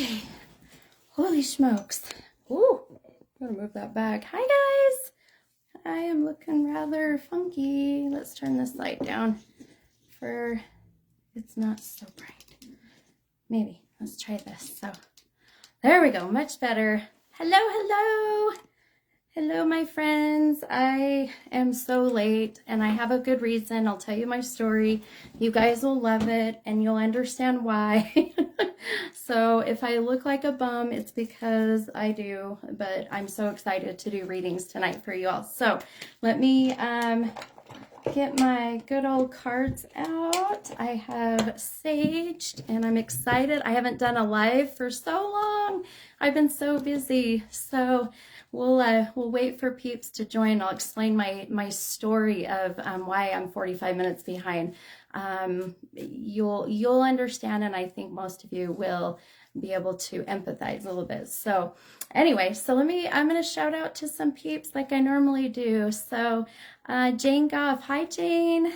Okay. Holy smokes. Ooh, I'm gonna move that back. Hi guys. I am looking rather funky. Let's turn this light down for it's not so bright. Maybe. Let's try this. So there we go. Much better. Hello, hello. Hello, my friends. I am so late and I have a good reason. I'll tell you my story. You guys will love it and you'll understand why. So if I look like a bum, it's because I do, but I'm so excited to do readings tonight for you all. So let me get my good old cards out. I have saged and I'm excited. I haven't done a live for so long. I've been so busy. So we'll wait for peeps to join. I'll explain my story of why I'm 45 minutes behind. You'll understand, and I think most of you will be able to empathize a little bit. So anyway, so I'm going to shout out to some peeps like I normally do. So Jane Goff, hi Jane.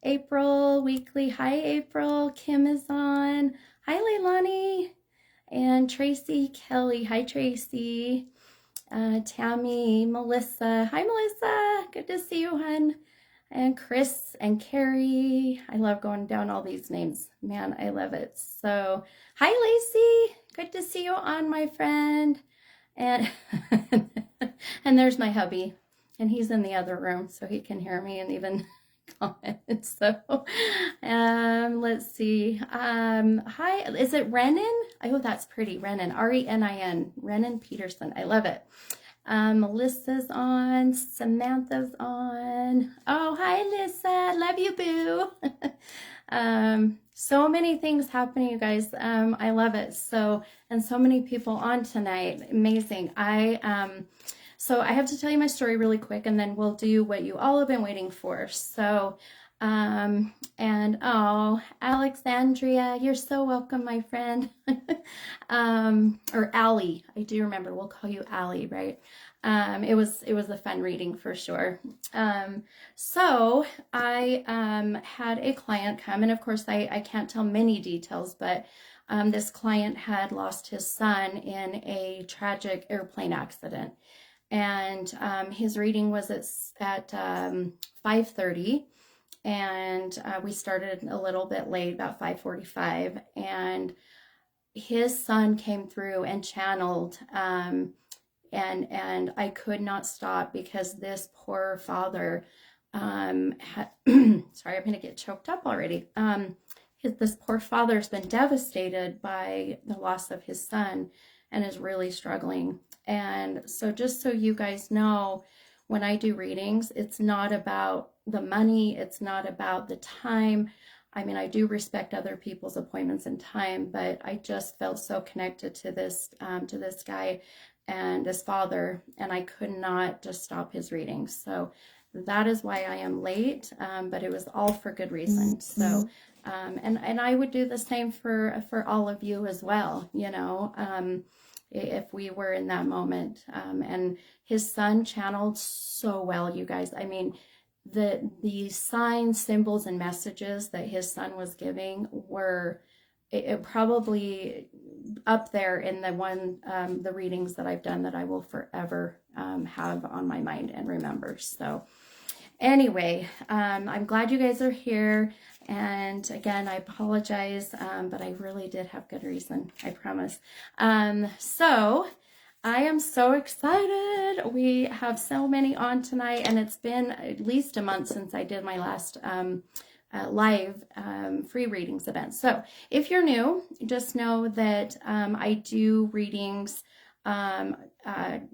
April Weekly, hi April. Kim is on. Hi Leilani. And Tracy Kelly, hi Tracy. Tammy, Melissa, hi Melissa. Good to see you, hun. And Chris and Carrie. I love going down all these names. Man, I love it. So, hi Lacey. Good to see you on, my friend. And and there's my hubby. And he's in the other room, so he can hear me and even comment. So, let's see. Hi, is it Renan? Oh, that's pretty. Renan, R-E-N-I-N. Renan Peterson. I love it. Melissa's on. Samantha's on. Oh, hi, Lisa. Love you, boo. So many things happening, you guys. I love it. So, and so many people on tonight. Amazing. So I have to tell you my story really quick, and then we'll do what you all have been waiting for. So, and oh, Alexandria, you're so welcome, my friend. Or Allie, I do remember. We'll call you Allie, right? It was a fun reading for sure. So I had a client come, and of course I can't tell many details, but this client had lost his son in a tragic airplane accident. And his reading was at 5:30, and we started a little bit late, about 5:45, and his son came through and channeled, and I could not stop because this poor father had sorry, I'm gonna get choked up already. This poor father's been devastated by the loss of his son and is really struggling. And so just so you guys know, when I do readings, it's not about the money. It's not about the time. I mean, I do respect other people's appointments and time, but I just felt so connected to this guy and his father, and I could not just stop his readings. So that is why I am late, but it was all for good reason. So, and I would do the same for all of you as well, you know, if we were in that moment. And his son channeled so well, you guys. I mean, the signs, symbols, and messages that his son was giving were it probably up there in the readings that I've done that I will forever have on my mind and remember. So anyway, I'm glad you guys are here. And again, I apologize, but I really did have good reason, I promise. So I am so excited. We have so many on tonight, and it's been at least a month since I did my last live free readings event. So if you're new, just know that I do readings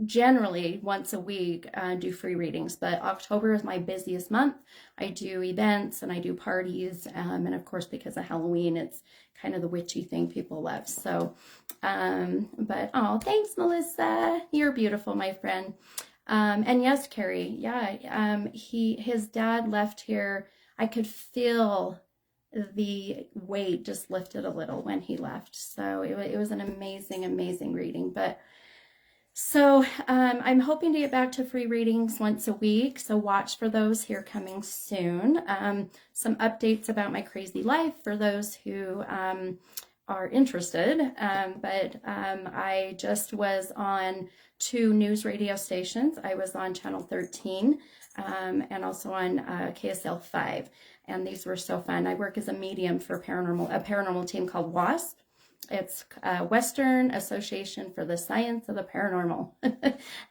generally once a week, do free readings, but October is my busiest month. I do events and I do parties, and of course because of Halloween, it's kind of the witchy thing people love. So but oh, thanks Melissa, you're beautiful, my friend. And yes, Carrie, yeah, his dad left here. I could feel the weight just lifted a little when he left. So it was an amazing reading. But so I'm hoping to get back to free readings once a week, so watch for those here coming soon. Some updates about my crazy life for those who are interested. I just was on 2 news radio stations. I was on Channel 13 and also on KSL 5. And these were so fun. I work as a medium for a paranormal team called WASP. It's Western Association for the Science of the Paranormal.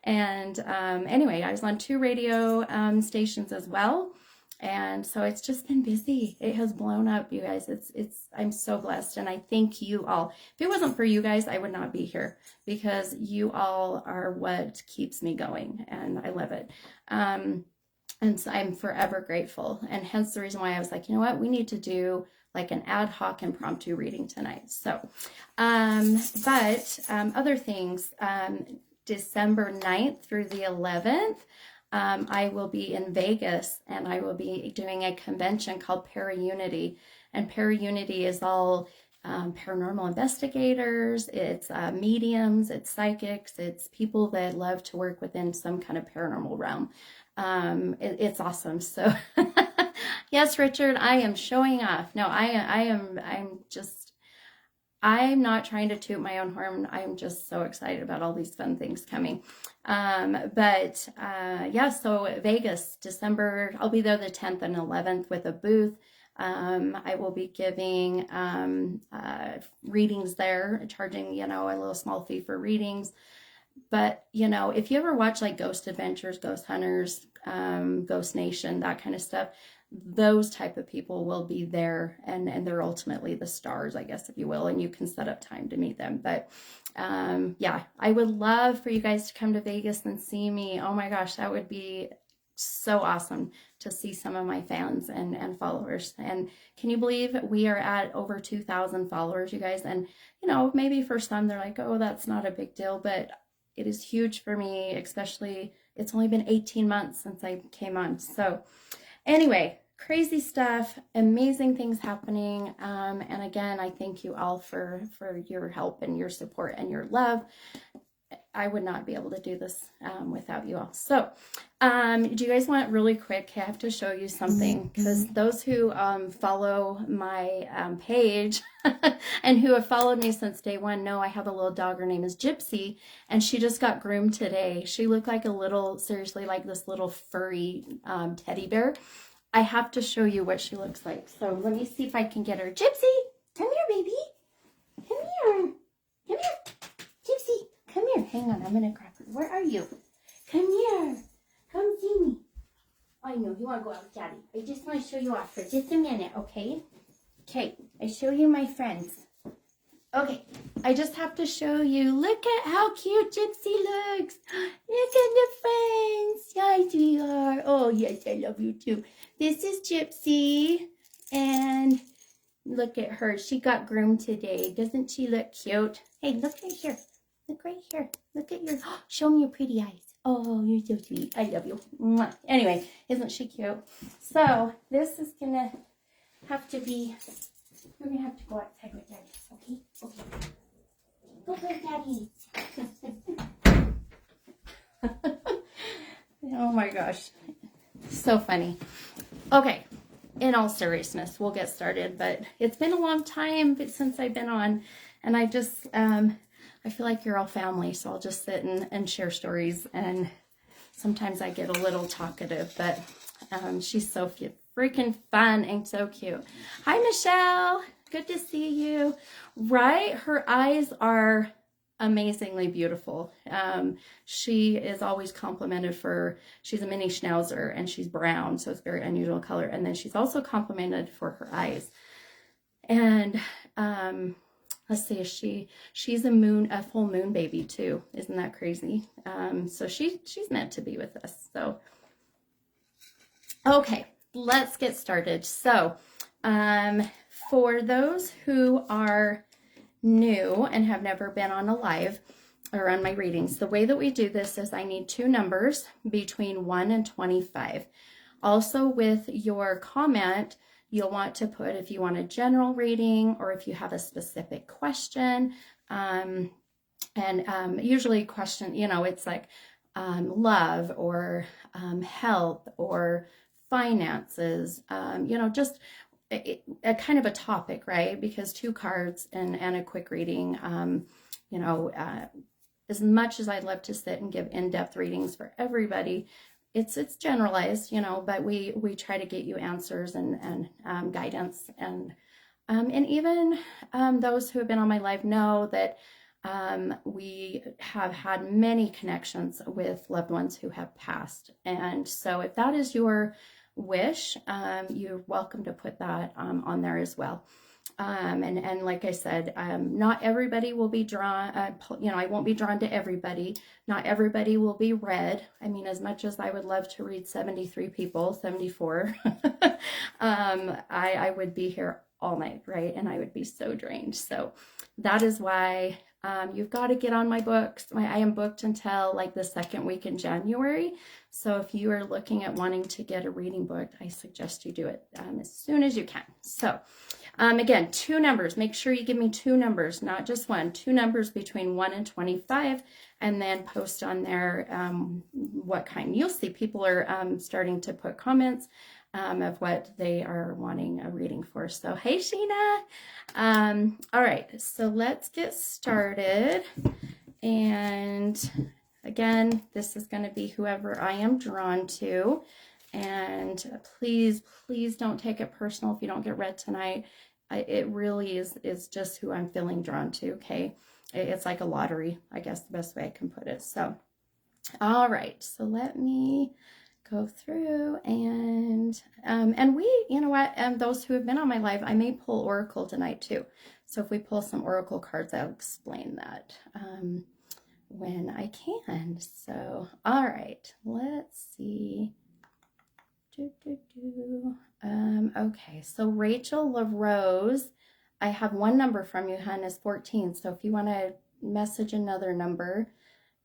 And anyway, I was on 2 radio stations as well. And so it's just been busy. It has blown up, you guys. I'm so blessed. And I thank you all. If it wasn't for you guys, I would not be here, because you all are what keeps me going. And I love it. And so I'm forever grateful. And hence the reason why I was like, you know what, we need to do like an ad hoc impromptu reading tonight. So, other things, December 9th through the 11th, I will be in Vegas, and I will be doing a convention called Para-Unity. And Para-Unity is all paranormal investigators, it's mediums, it's psychics, it's people that love to work within some kind of paranormal realm. It's awesome. So yes, Richard, I am showing off. No, I'm not trying to toot my own horn. I'm just so excited about all these fun things coming. So Vegas, December, I'll be there the 10th and 11th with a booth. I will be giving readings there, charging, a little small fee for readings. But, if you ever watch like Ghost Adventures, Ghost Hunters, Ghost Nation, that kind of stuff, those type of people will be there, and they're ultimately the stars, I guess, if you will, and you can set up time to meet them. But I would love for you guys to come to Vegas and see me. Oh my gosh, that would be so awesome to see some of my fans and followers. And can you believe we are at over 2,000 followers, you guys? And, maybe for some, they're like, oh, that's not a big deal, but it is huge for me, especially it's only been 18 months since I came on. So anyway, crazy stuff, amazing things happening. And again, I thank you all for your help and your support and your love. I would not be able to do this without you all. So do you guys want really quick? I have to show you something, because those who follow my page and who have followed me since day one know I have a little dog. Her name is Gypsy, and she just got groomed today. She looked like seriously like this little furry teddy bear. I have to show you what she looks like. So let me see if I can get her. Gypsy, come here, baby. Come here. Come here. Gypsy, come here. Hang on, I'm going to grab her. Where are you? Come here. Come see me. I know, you want to go out with Daddy. I just want to show you off for just a minute, okay? Okay, I show you my friends. Okay, I just have to show you. Look at how cute Gypsy looks. Look at the friends. Yes, we are. Oh, yes, I love you too. This is Gypsy, and look at her. She got groomed today. Doesn't she look cute? Hey, look right here. Look right here. Look at your, show me your pretty eyes. Oh, you're so sweet. I love you. Mwah. Anyway, isn't she cute? So this is going to have to be, we're going to have to go outside with Daddy. Okay? Okay. Go with Daddy. Oh my gosh. So funny. Okay. In all seriousness, we'll get started, but it's been a long time since I've been on, and I just, I feel like you're all family, so I'll just sit and share stories, and sometimes I get a little talkative, but she's so freaking fun and so cute. Hi, Michelle. Good to see you. Right? Her eyes are amazingly beautiful. She is always complimented she's a mini schnauzer, and she's brown, so it's very unusual color. And then she's also complimented for her eyes. And let's see, she's a full moon baby too. Isn't that crazy? So she's meant to be with us. So okay, let's get started. So for those who are new and have never been on a live or on my readings, the way that we do this is I need 2 numbers between 1 and 25. Also, with your comment, you'll want to put if you want a general reading or if you have a specific question. Usually question, it's like love or health or finances, just a kind of a topic, right? Because 2 cards and a quick reading, you know, as much as I'd love to sit and give in-depth readings for everybody, it's generalized, you know, but we try to get you answers and guidance, and even those who have been on my live know that we have had many connections with loved ones who have passed. And so if that is your wish, you're welcome to put that on there as well. And like I said, not everybody will be drawn, you know, I won't be drawn to everybody. Not everybody will be read. I mean, as much as I would love to read 73 people, 74, I would be here all night, right? And I would be so drained. So that is why you've got to get on my books. I am booked until like the second week in January. So if you are looking at wanting to get a reading booked, I suggest you do it as soon as you can. So again, 2 numbers. Make sure you give me 2 numbers, not just 1. 2 numbers between 1 and 25, and then post on there what kind. You'll see people are starting to put comments of what they are wanting a reading for. So, hey, Sheena. All right, so let's get started. And again, this is going to be whoever I am drawn to. And please, please don't take it personal if you don't get read tonight. It really is just who I'm feeling drawn to, okay? It's like a lottery, I guess the best way I can put it. So, all right. So let me go through and we, you know what, those who have been on my live, I may pull Oracle tonight too. So if we pull some Oracle cards, I'll explain that when I can. So, all right, let's see. Okay, so Rachel LaRose, I have 1 number from you, hun, is 14. So if you want to message another number,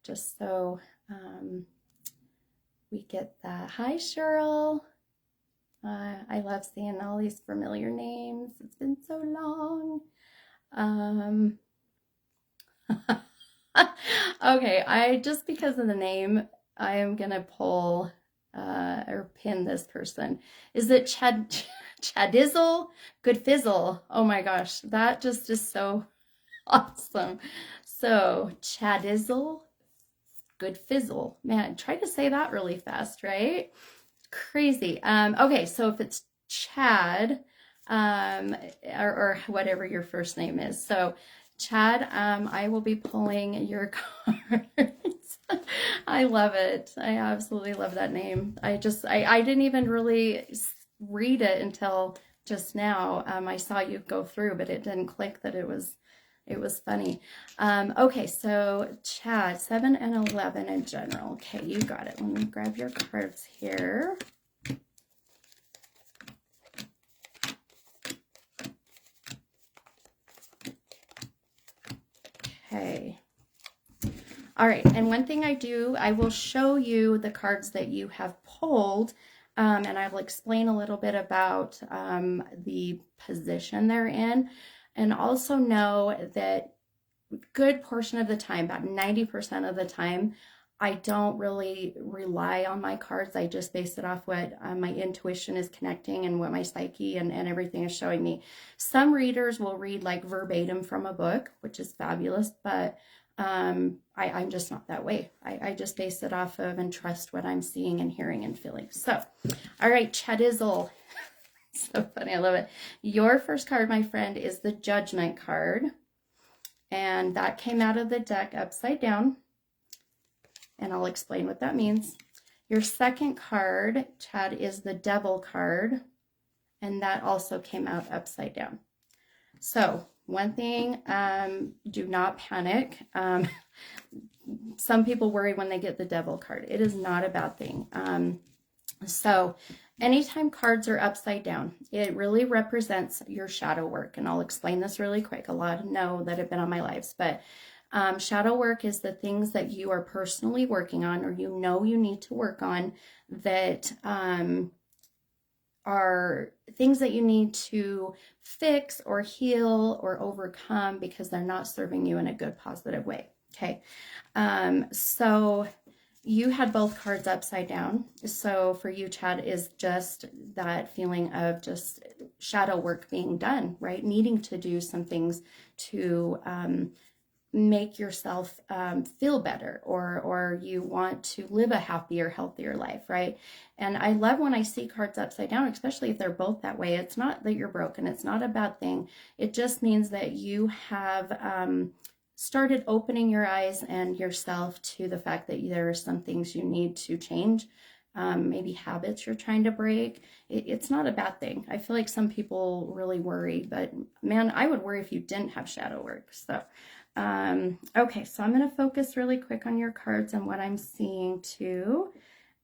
just so we get that. Hi, Cheryl. I love seeing all these familiar names. It's been so long. Okay, just because of the name, I am going to pull or pin this person. Is it Chadizzle? Good Fizzle. Oh my gosh, that just is so awesome. So Chadizzle, Good Fizzle. Man, try to say that really fast, right? Crazy. Okay, so if it's Chad, or whatever your first name is. So Chad, I will be pulling your cards. I love it. I absolutely love that name. I didn't even really read it until just now. I saw you go through, but it didn't click that it was funny. Okay, so Chad, 7 and 11 in general. Okay, you got it. Let me grab your cards here. Okay. All right, and one thing I will show you the cards that you have pulled, and I will explain a little bit about the position they're in, and also know that a good portion of the time, about 90% of the time, I don't really rely on my cards. I just base it off what my intuition is connecting and what my psyche and everything is showing me. Some readers will read like verbatim from a book, which is fabulous, but I'm just not that way. I just base it off of and trust what I'm seeing and hearing and feeling. So, all right, Chadizzle. So funny. I love it. Your first card, my friend, is the Judgment card. And that came out of the deck upside down. And I'll explain what that means. Your second card, Chad, is the Devil card. And that also came out upside down. So, one thing, do not panic. Some people worry when they get the Devil card. It is not a bad thing. So, anytime cards are upside down, it really represents your shadow work. And I'll explain this really quick. A lot know that have been on my lives. But shadow work is the things that you are personally working on, or you know you need to work on, that are things that you need to fix or heal or overcome because they're not serving you in a good, positive way. Okay. So you had both cards upside down. So for you, Chad, is just that feeling of just shadow work being done, right? Needing to do some things to make yourself feel better, or you want to live a happier, healthier life, right? And I love when I see cards upside down, especially if they're both that way. It's not that you're broken. It's not a bad thing. It just means that you have started opening your eyes and yourself to the fact that there are some things you need to change. Maybe habits you're trying to break. It's not a bad thing. I feel like some people really worry, but man, I would worry if you didn't have shadow work. So okay, so I'm going to focus really quick on your cards and what I'm seeing too,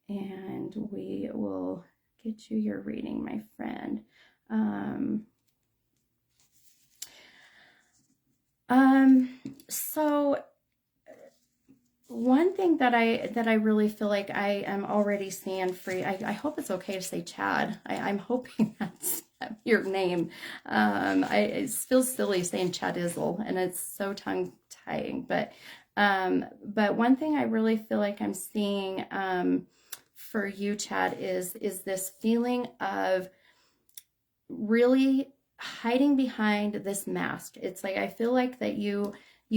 and we will get you your reading, my friend. So one thing that I really feel like I am already seeing free. I hope it's okay to say Chad. I'm hoping that's your name. It feels silly saying Chad Izzle, and it's so tongue tying. But one thing I really feel like I'm seeing for you, Chad, is this feeling of really hiding behind this mask. It's like I feel like that you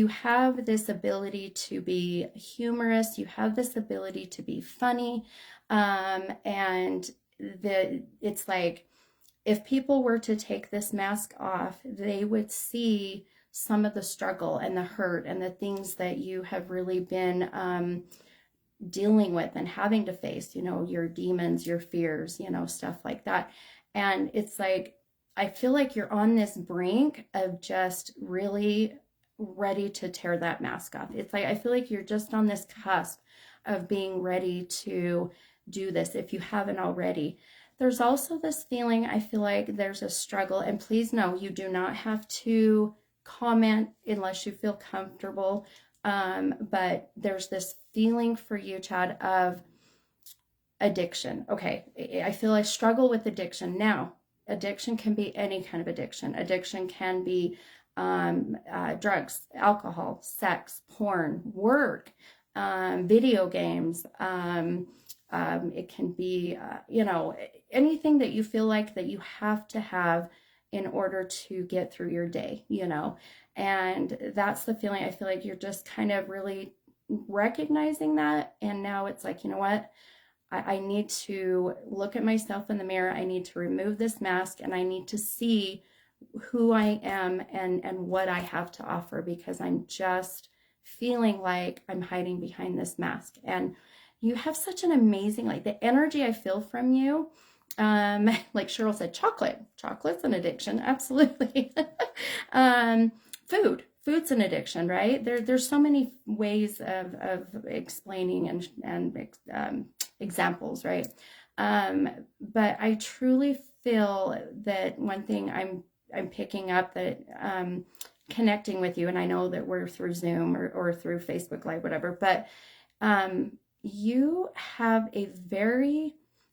have this ability to be humorous, you have this ability to be funny, and it's like if people were to take this mask off, they would see some of the struggle and the hurt and the things that you have really been dealing with and having to face, your demons, your fears, stuff like that. And it's like I feel like you're on this brink of just really ready to tear that mask off. It's like I feel like you're just on this cusp of being ready to do this if you haven't already. There's also this feeling, I feel like there's a struggle, and please know you do not have to comment unless you feel comfortable, but there's this feeling for you, Chad, of addiction. Okay, I feel I struggle with addiction. Now, addiction can be any kind of addiction. Addiction can be drugs, alcohol, sex, porn, work, video games. It can be, anything that you feel like that you have to have in order to get through your day, and that's the feeling. I feel like you're just kind of really recognizing that. And now it's like, you know what? I need to look at myself in the mirror. I need to remove this mask, and I need to see who I am and what I have to offer, because I'm just feeling like I'm hiding behind this mask. And you have such an amazing, like the energy I feel from you. Like Cheryl said, chocolate's an addiction. Absolutely. Food's an addiction, right? There's so many ways of explaining and examples, right? But I truly feel that one thing I'm picking up that connecting with you, and I know that we're through Zoom or through Facebook Live, whatever, but you have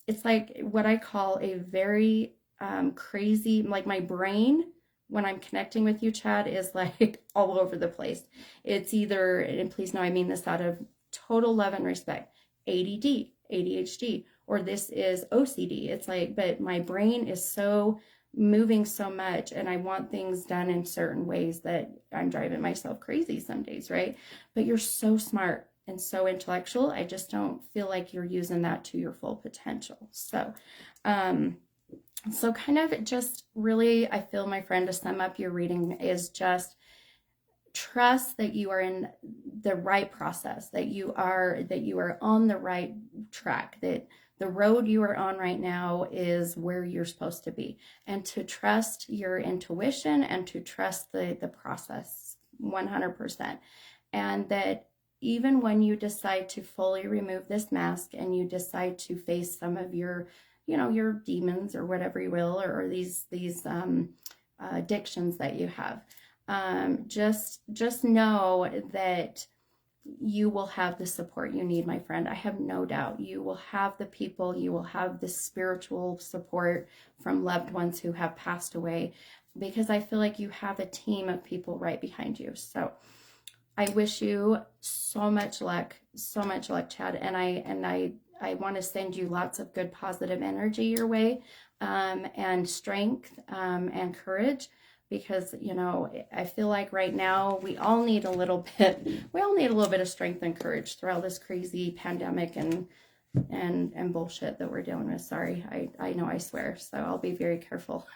it's like what I call a very crazy, like my brain when I'm connecting with you, Chad, is like all over the place. It's either, and please know I mean this out of total love and respect, ADD, ADHD, or this is OCD. It's like, but my brain is so moving so much, and I want things done in certain ways that I'm driving myself crazy some days, right? But you're so smart and so intellectual. I just don't feel like you're using that to your full potential. So kind of just really, I feel, my friend, to sum up your reading is just trust that you are in the right process, that you are on the right track, that the road you are on right now is where you're supposed to be, and to trust your intuition and to trust the process 100%. And that even when you decide to fully remove this mask and you decide to face some of your, your demons or whatever you will, or these addictions that you have, just know that you will have the support you need, my friend. I have no doubt you will have the people, you will have the spiritual support from loved ones who have passed away, because I feel like you have a team of people right behind you. So I wish you so much luck, Chad. And I want to send you lots of good positive energy your way, and strength, and courage, because I feel like right now we all need a little bit of strength and courage throughout this crazy pandemic and bullshit that we're dealing with. Sorry, I know I swear, so I'll be very careful.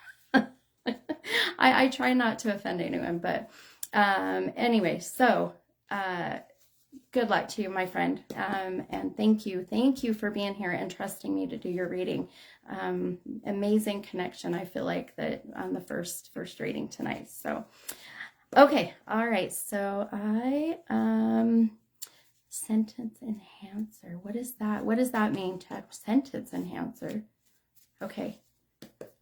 I try not to offend anyone, but anyway, so good luck to you, my friend, and thank you for being here and trusting me to do your reading. Amazing connection, I feel like, that on the first reading tonight. So okay, all right, so I sentence enhancer, what is that mean, Chad? Sentence enhancer, okay.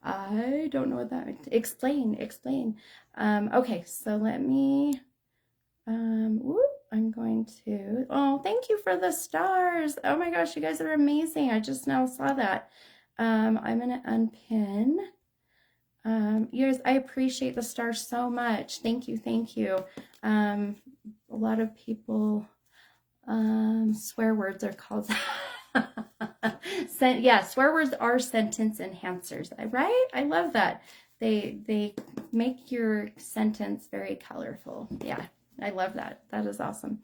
I don't know what that means. Explain. Okay, so let me, I'm going to, oh, thank you for the stars. Oh my gosh, you guys are amazing. I just now saw that. I'm going to unpin. You guys, I appreciate the stars so much. Thank you. A lot of people, swear words are called yeah, swear words are sentence enhancers, right? I love that. They make your sentence very colorful. Yeah, I love that. That is awesome.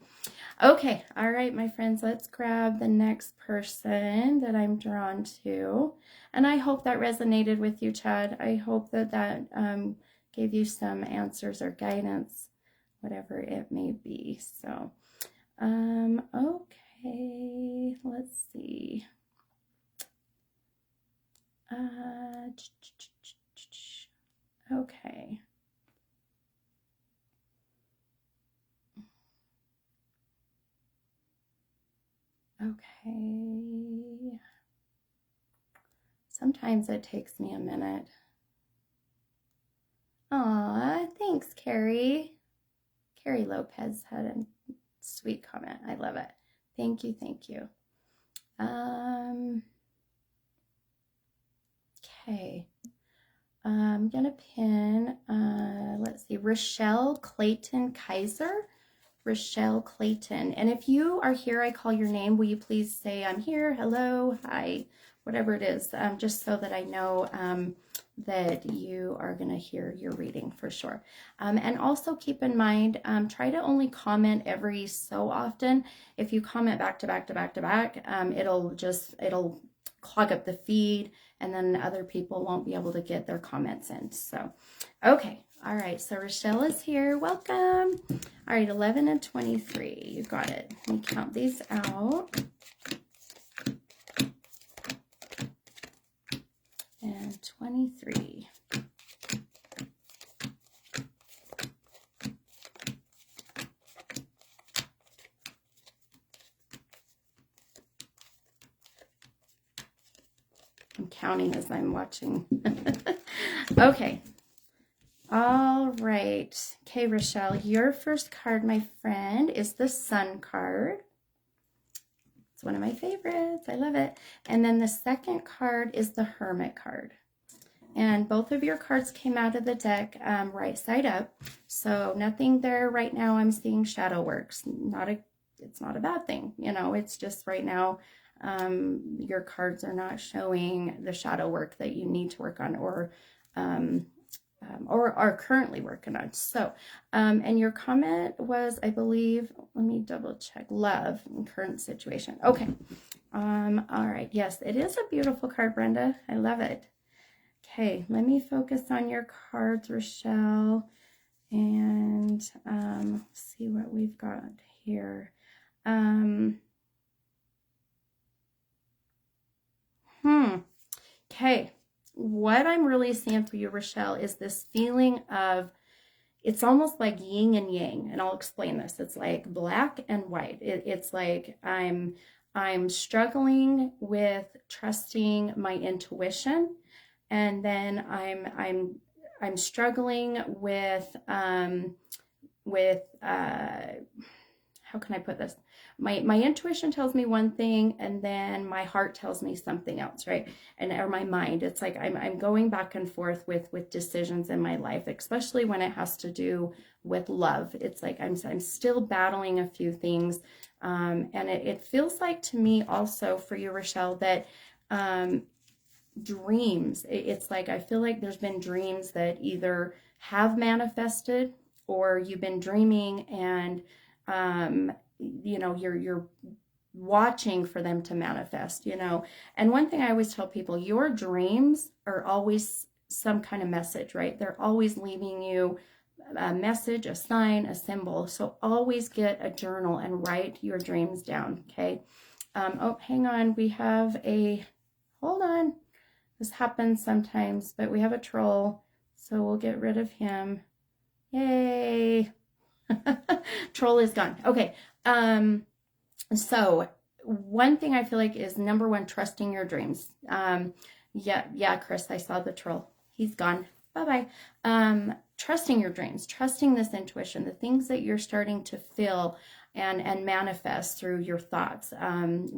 Okay, all right, my friends, let's grab the next person that I'm drawn to. And I hope that resonated with you, Chad. I hope that gave you some answers or guidance, whatever it may be. So, okay, let's see. Okay. Okay. Sometimes it takes me a minute. Aw, thanks, Carrie. Carrie Lopez had a sweet comment. I love it. Thank you. Okay. I'm gonna pin, let's see, Rochelle Clayton Kaiser. Rochelle Clayton. And if you are here, I call your name, will you please say I'm here, hello, hi, whatever it is, just so that I know that you are going to hear your reading for sure. And also keep in mind, try to only comment every so often. If you comment back to back, it'll clog up the feed, and then other people won't be able to get their comments in. So, okay. All right. So Rochelle is here. Welcome. All right. 11 and 23. You got it. Let me count these out. And 23. I'm counting as I'm watching. Okay. All right. Okay, Rochelle, your first card, my friend, is the Sun card. It's one of my favorites. I love it. And then the second card is the Hermit card. And both of your cards came out of the deck right side up. So nothing there right now. I'm seeing shadow works. It's not a bad thing. You know, it's just right now your cards are not showing the shadow work that you need to work on or are currently working on. So, and your comment was, I believe, let me double check, love in current situation. Okay. All right. Yes, it is a beautiful card, Brenda. I love it. Okay, let me focus on your cards, Rochelle, and see what we've got here. Okay, what I'm really seeing for you, Rochelle, is this feeling of, it's almost like yin and yang, and I'll explain this. It's like black and white. It's like I'm struggling with trusting my intuition, and then I'm struggling with how how can I put this? My intuition tells me one thing, and then my heart tells me something else, right? And or my mind. It's like I'm going back and forth with decisions in my life, especially when it has to do with love. It's like I'm still battling a few things. And it feels like to me also for you, Rochelle, that dreams, it's like I feel like there's been dreams that either have manifested or you've been dreaming and you're watching for them to manifest, and one thing I always tell people, your dreams are always some kind of message, right? They're always leaving you a message, a sign, a symbol. So always get a journal and write your dreams down. Okay. Oh, hang on, we have a hold on, this happens sometimes, but we have a troll, so we'll get rid of him. Yay. Troll is gone. Okay. So one thing I feel like is number one, trusting your dreams. Yeah, Chris, I saw the troll. He's gone. Bye-bye. Trusting your dreams, trusting this intuition, the things that you're starting to feel and manifest through your thoughts,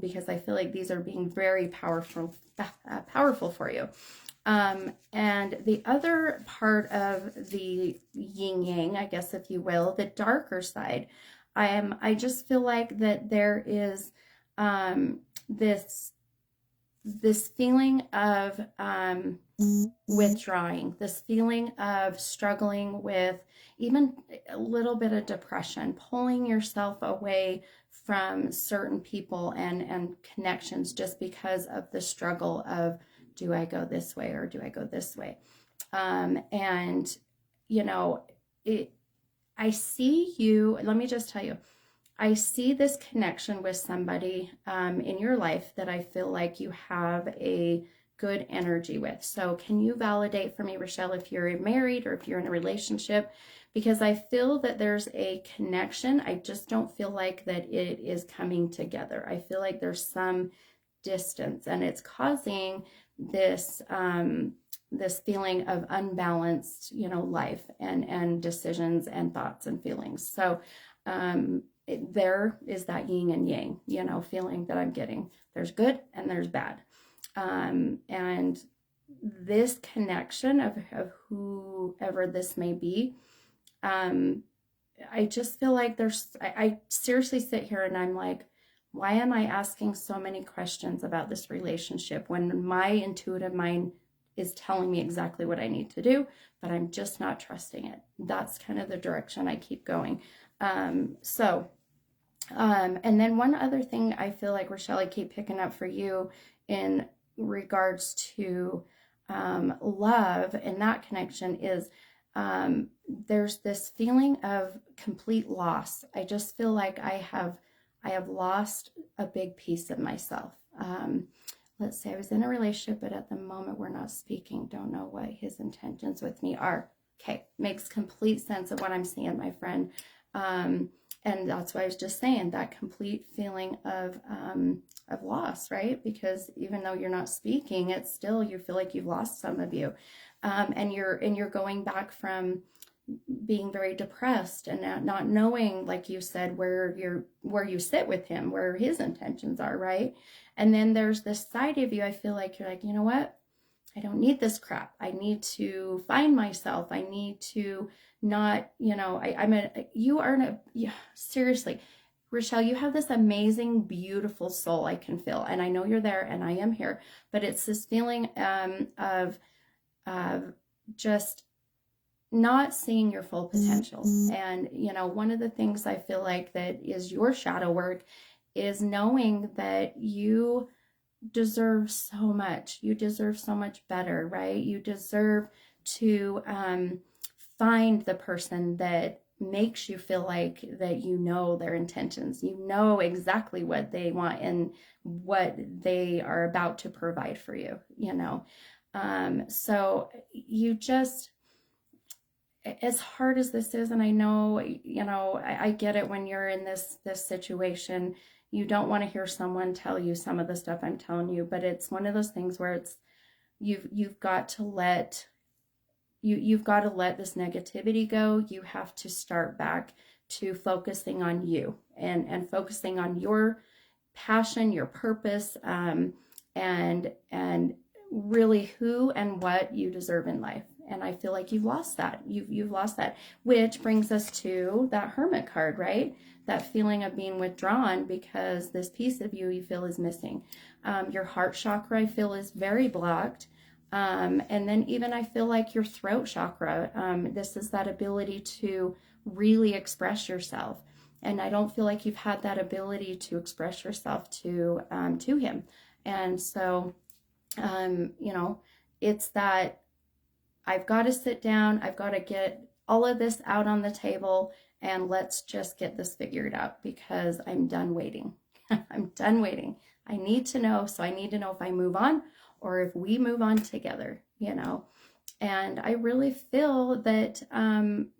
because I feel like these are being very powerful for you. And the other part of the yin yang, I guess, if you will, the darker side, I just feel like that there is this feeling of withdrawing, this feeling of struggling with even a little bit of depression, pulling yourself away from certain people and connections just because of the struggle of, do I go this way or do I go this way? And I see you, let me just tell you, I see this connection with somebody in your life that I feel like you have a good energy with. So can you validate for me, Rochelle, if you're married or if you're in a relationship? Because I feel that there's a connection. I just don't feel like that it is coming together. I feel like there's some distance, and it's causing this this feeling of unbalanced, life and decisions and thoughts and feelings. So there is that yin and yang, feeling that I'm getting. There's good and there's bad. And this connection of whoever this may be, I just feel like I seriously sit here and I'm like, why am I asking so many questions about this relationship when my intuitive mind is telling me exactly what I need to do, but I'm just not trusting it. That's kind of the direction I keep going. And then one other thing I feel like, Rochelle, I keep picking up for you in regards to love and that connection is there's this feeling of complete loss. I just feel like I have lost a big piece of myself. Let's say I was in a relationship, but at the moment we're not speaking. Don't know what his intentions with me are. Okay, makes complete sense of what I'm seeing, my friend. And that's why I was just saying that complete feeling of loss, right? Because even though you're not speaking, it's still, you feel like you've lost some of you. And you're going back from being very depressed and not knowing, like you said, where you sit with him, where his intentions are, right? And then there's this side of you, I feel like you're like, you know what? I don't need this crap. I need to find myself. I need to not, seriously, Rochelle, you have this amazing, beautiful soul I can feel. And I know you're there and I am here, but it's this feeling of just not seeing your full potential. And, one of the things I feel like that is your shadow work is knowing that you deserve so much. You deserve so much better, right? You deserve to find the person that makes you feel like that their intentions. You know exactly what they want and what they are about to provide for you, So you just, as hard as this is, and I know, I get it when you're in this situation, you don't want to hear someone tell you some of the stuff I'm telling you, but it's one of those things where it's, you've got to let this negativity go. You have to start back to focusing on you and focusing on your passion, your purpose, and really who and what you deserve in life. And I feel like you've lost that. You've lost that, which brings us to that Hermit card, right? That feeling of being withdrawn because this piece of you feel is missing. Your heart chakra, I feel, is very blocked. And then even I feel like your throat chakra, this is that ability to really express yourself. And I don't feel like you've had that ability to express yourself to him. And so, it's that I've got to sit down, I've got to get all of this out on the table, and let's just get this figured out because I'm done waiting. I'm done waiting. I need to know. So I need to know if I move on or if we move on together, And I really feel that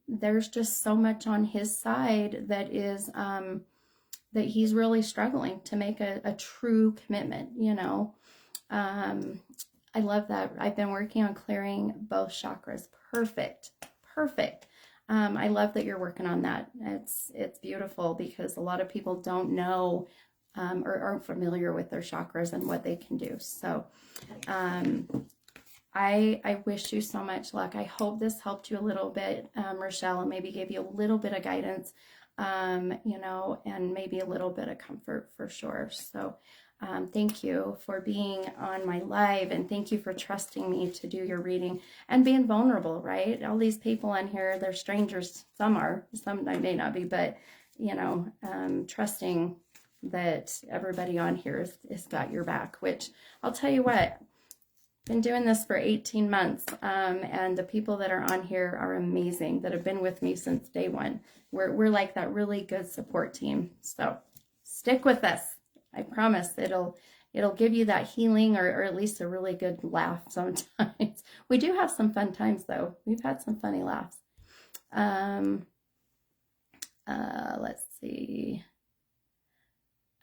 there's just so much on his side that is that he's really struggling to make a true commitment, I love that. I've been working on clearing both chakras. Perfect. I love that you're working on that. It's beautiful because a lot of people don't know or aren't familiar with their chakras and what they can do. So I wish you so much luck. I hope this helped you a little bit, Rochelle, and maybe gave you a little bit of guidance, and maybe a little bit of comfort for sure. So thank you for being on my live, and thank you for trusting me to do your reading and being vulnerable, right? All these people on here, they're strangers. Some are, some I may not be, but, trusting that everybody on here has got your back, which I'll tell you what, been doing this for 18 months, and the people that are on here are amazing, that have been with me since day one. We're like that really good support team. So stick with us. I promise it'll give you that healing or at least a really good laugh sometimes. We do have some fun times though. We've had some funny laughs. Let's see.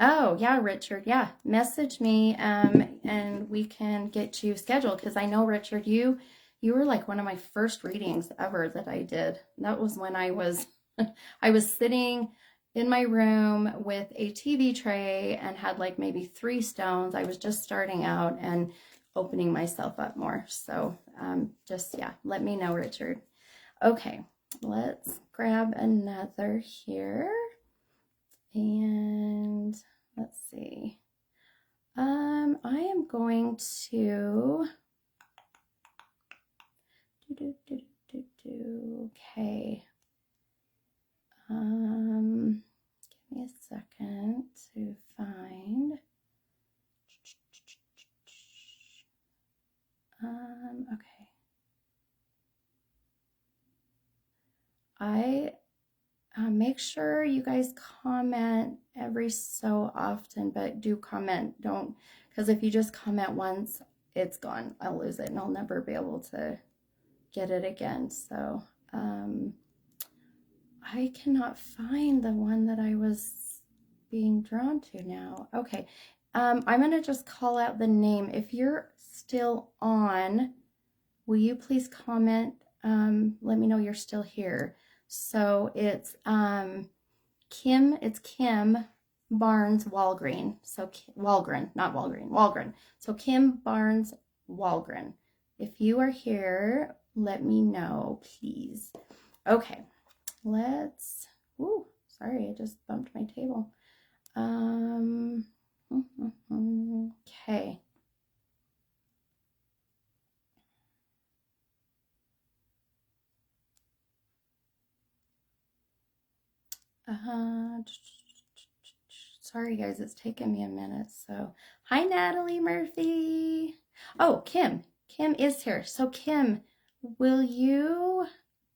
Oh, yeah, Richard. Yeah, message me and we can get you scheduled, because I know, Richard, you were like one of my first readings ever that I did. That was when I was sitting in my room with a TV tray and had like maybe 3 stones. I was just starting out and opening myself up more. So let me know, Richard. Okay, let's grab another here. And let's see. I am going to okay. Give me a second to find. Okay. I make sure you guys comment every so often, but do comment. Don't, because if you just comment once, it's gone. I'll lose it and I'll never be able to get it again. So, I cannot find the one that I was being drawn to now. Okay. I'm going to just call out the name. If you're still on, will you please comment? Let me know you're still here. So it's Kim Barnes Walgreen. So Walgren, not Walgreen, Walgren. So Kim Barnes Walgren. If you are here, let me know, please. Okay, let's, sorry, I just bumped my table. Okay. Sorry guys, it's taken me a minute. So hi, Natalie Murphy. Oh, Kim is here. So Kim, will you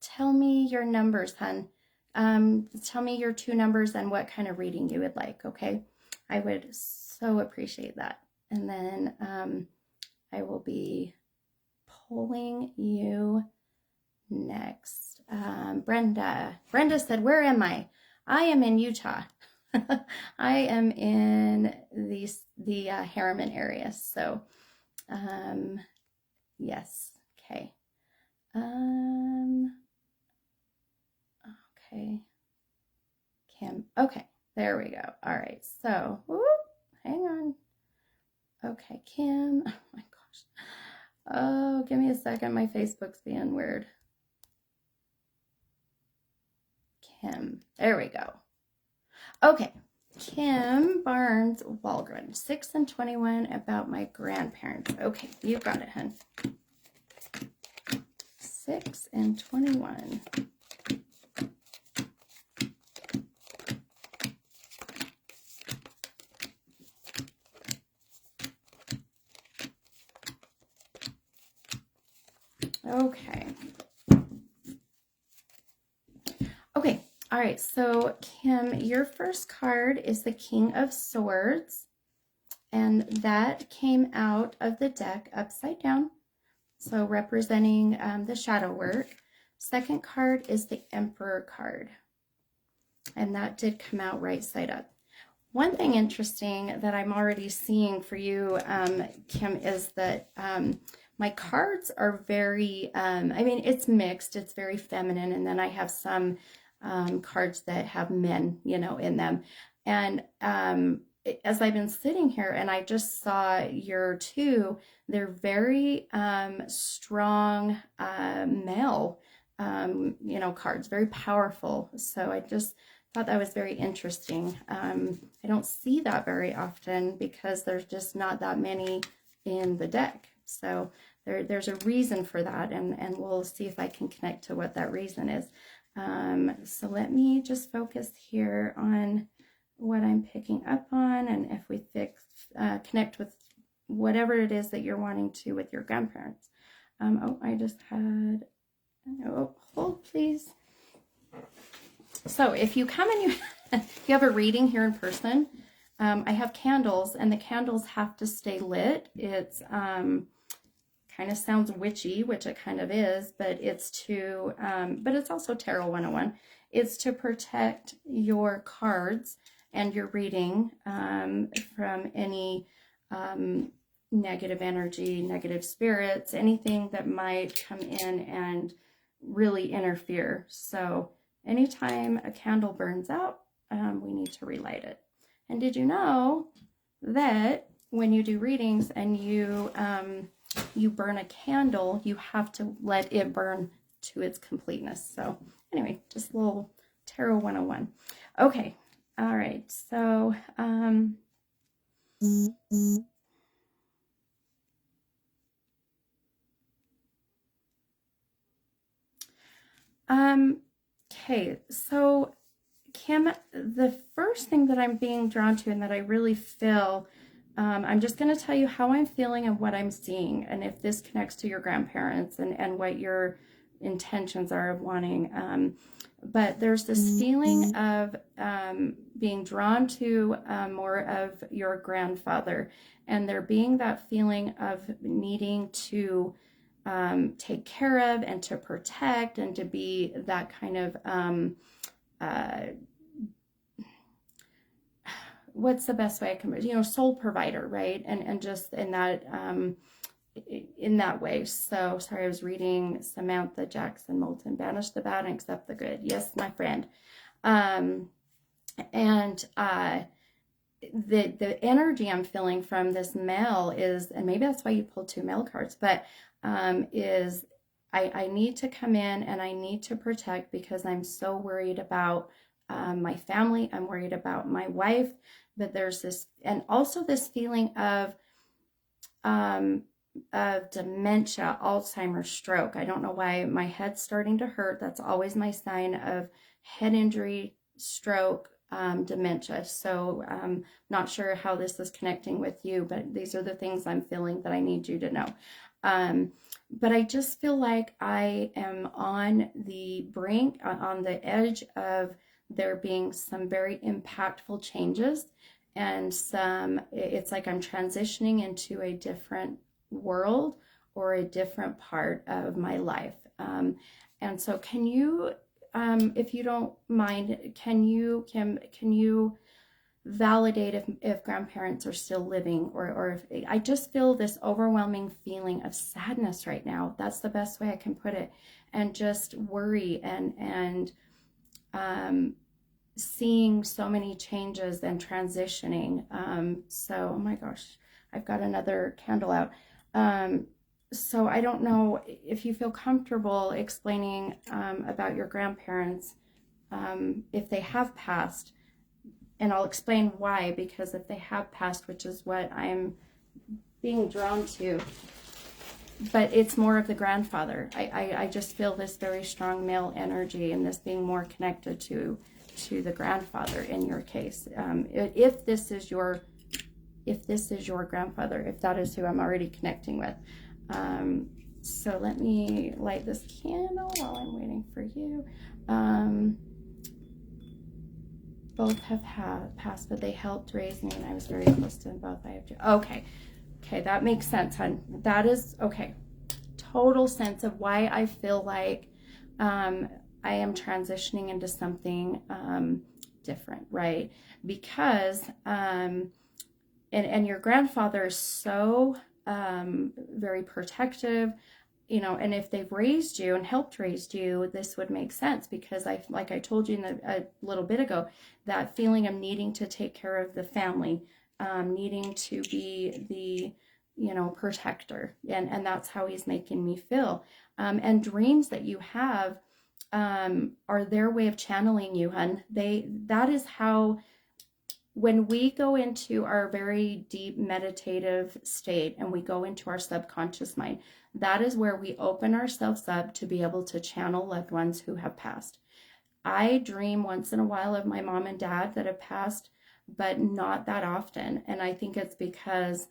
tell me your numbers, hun? Tell me your 2 numbers and what kind of reading you would like. Okay, I would so appreciate that. And then I will be pulling you next. Brenda said, where am I? I am in Utah. I am in the Harriman area. So, yes. Okay. Okay. Kim. Okay, there we go. All right, so, whoop, hang on. Okay, Kim. Oh my gosh. Oh, give me a second. My Facebook's being weird. Kim. There we go. Okay. Kim Barnes Walgren, 6 and 21, about my grandparents. Okay, you got it, hun. 6 and 21. Okay. Okay. All right. So, Kim, your first card is the King of Swords, and that came out of the deck upside down, so representing the shadow work. Second card is the Emperor card, and that did come out right side up. One thing interesting that I'm already seeing for you, Kim, is that my cards are very, I mean, it's mixed, it's very feminine, and then I have some cards that have men, you know, in them. And as I've been sitting here and I just saw your two, they're very strong male, you know, cards, very powerful. So I just thought that was very interesting. I don't see that very often because there's just not that many in the deck. So there's a reason for that, and we'll see if I can connect to what that reason is. So let me just focus here on what I'm picking up on, and if we connect with whatever it is that you're wanting to with your grandparents. Oh, I just had, oh, hold please. So if you come and you have a reading here in person, I have candles, and the candles have to stay lit. It's kind of sounds witchy, which it kind of is, but it's to, but it's also Tarot 101. It's to protect your cards and your reading from any negative energy, negative spirits, anything that might come in and really interfere. So anytime a candle burns out, we need to relight it. And did you know that when you do readings and you burn a candle, you have to let it burn to its completeness? So anyway, just a little Tarot 101. Okay. All right. So, okay. So Kim, the first thing that I'm being drawn to and that I really feel, I'm just going to tell you how I'm feeling and what I'm seeing, and if this connects to your grandparents and what your intentions are of wanting. But there's this feeling of being drawn to more of your grandfather, and there being that feeling of needing to take care of and to protect and to be that kind of what's the best way I can, you know, soul provider, right? And just in that way. So sorry, I was reading Samantha Jackson Moulton, banish the bad and accept the good. Yes, my friend. The energy I'm feeling from this male is, and maybe that's why you pulled two male cards, but is I need to come in and I need to protect because I'm so worried about my family. I'm worried about my wife, but there's this, and also this feeling of dementia, Alzheimer's, stroke. I don't know why my head's starting to hurt. That's always my sign of head injury, stroke, dementia. So not sure how this is connecting with you, but these are the things I'm feeling that I need you to know. But I just feel like I am on the brink, on the edge of there being some very impactful changes, and it's like I'm transitioning into a different world or a different part of my life. And so can you, if you don't mind, can you, Kim, can you validate if grandparents are still living, or if I just feel this overwhelming feeling of sadness right now. That's the best way I can put it. And just worry and seeing so many changes and transitioning. So, oh my gosh, I've got another candle out. So I don't know if you feel comfortable explaining about your grandparents, if they have passed, and I'll explain why, because if they have passed, which is what I'm being drawn to, but it's more of the grandfather. I just feel this very strong male energy and this being more connected to the grandfather in your case. If this is your grandfather, if that is who I'm already connecting with. So let me light this candle while I'm waiting for you. Both have passed, but they helped raise me, and I was very close to them both. I have to. Okay, that makes sense, hon. That is okay. Total sense of why I feel like I am transitioning into something different, right? Because and your grandfather is so very protective, you know, and if they've raised you and helped raise you, this would make sense, because like I told you a little bit ago, that feeling of needing to take care of the family, needing to be the, you know, protector, and that's how he's making me feel. And dreams that you have are their way of channeling you, hun. That is how, when we go into our very deep meditative state and we go into our subconscious mind, that is where we open ourselves up to be able to channel loved ones who have passed. I dream once in a while of my mom and dad that have passed, but not that often. And I think it's because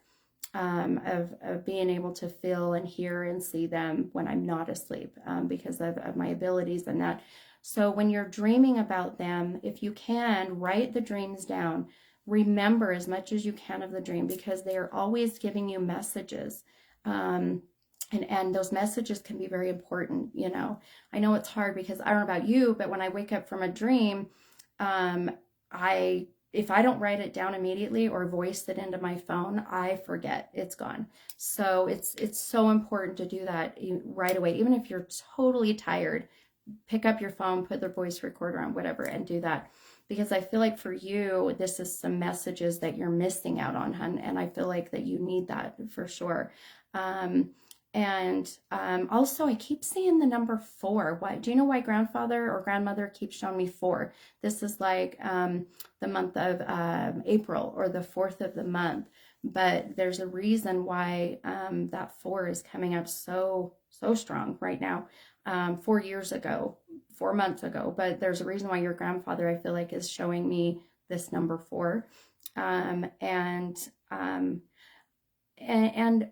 of being able to feel and hear and see them when I'm not asleep, because of my abilities and that. So when you're dreaming about them, if you can, write the dreams down. Remember as much as you can of the dream, because they are always giving you messages. And those messages can be very important, you know. I know it's hard because I don't know about you, but when I wake up from a dream, if I don't write it down immediately or voice it into my phone, I forget. It's gone. So it's so important to do that right away. Even if you're totally tired, pick up your phone, put the voice recorder on, whatever, and do that. Because I feel like for you, this is some messages that you're missing out on, hun, and I feel like that you need that for sure. Also, I keep seeing the number 4. Why? Do you know why grandfather or grandmother keeps showing me 4? This is like the month of April, or the 4th of the month. But there's a reason why that 4 is coming up so strong right now. 4 years ago, 4 months ago. But there's a reason why your grandfather, I feel like, is showing me this number 4. And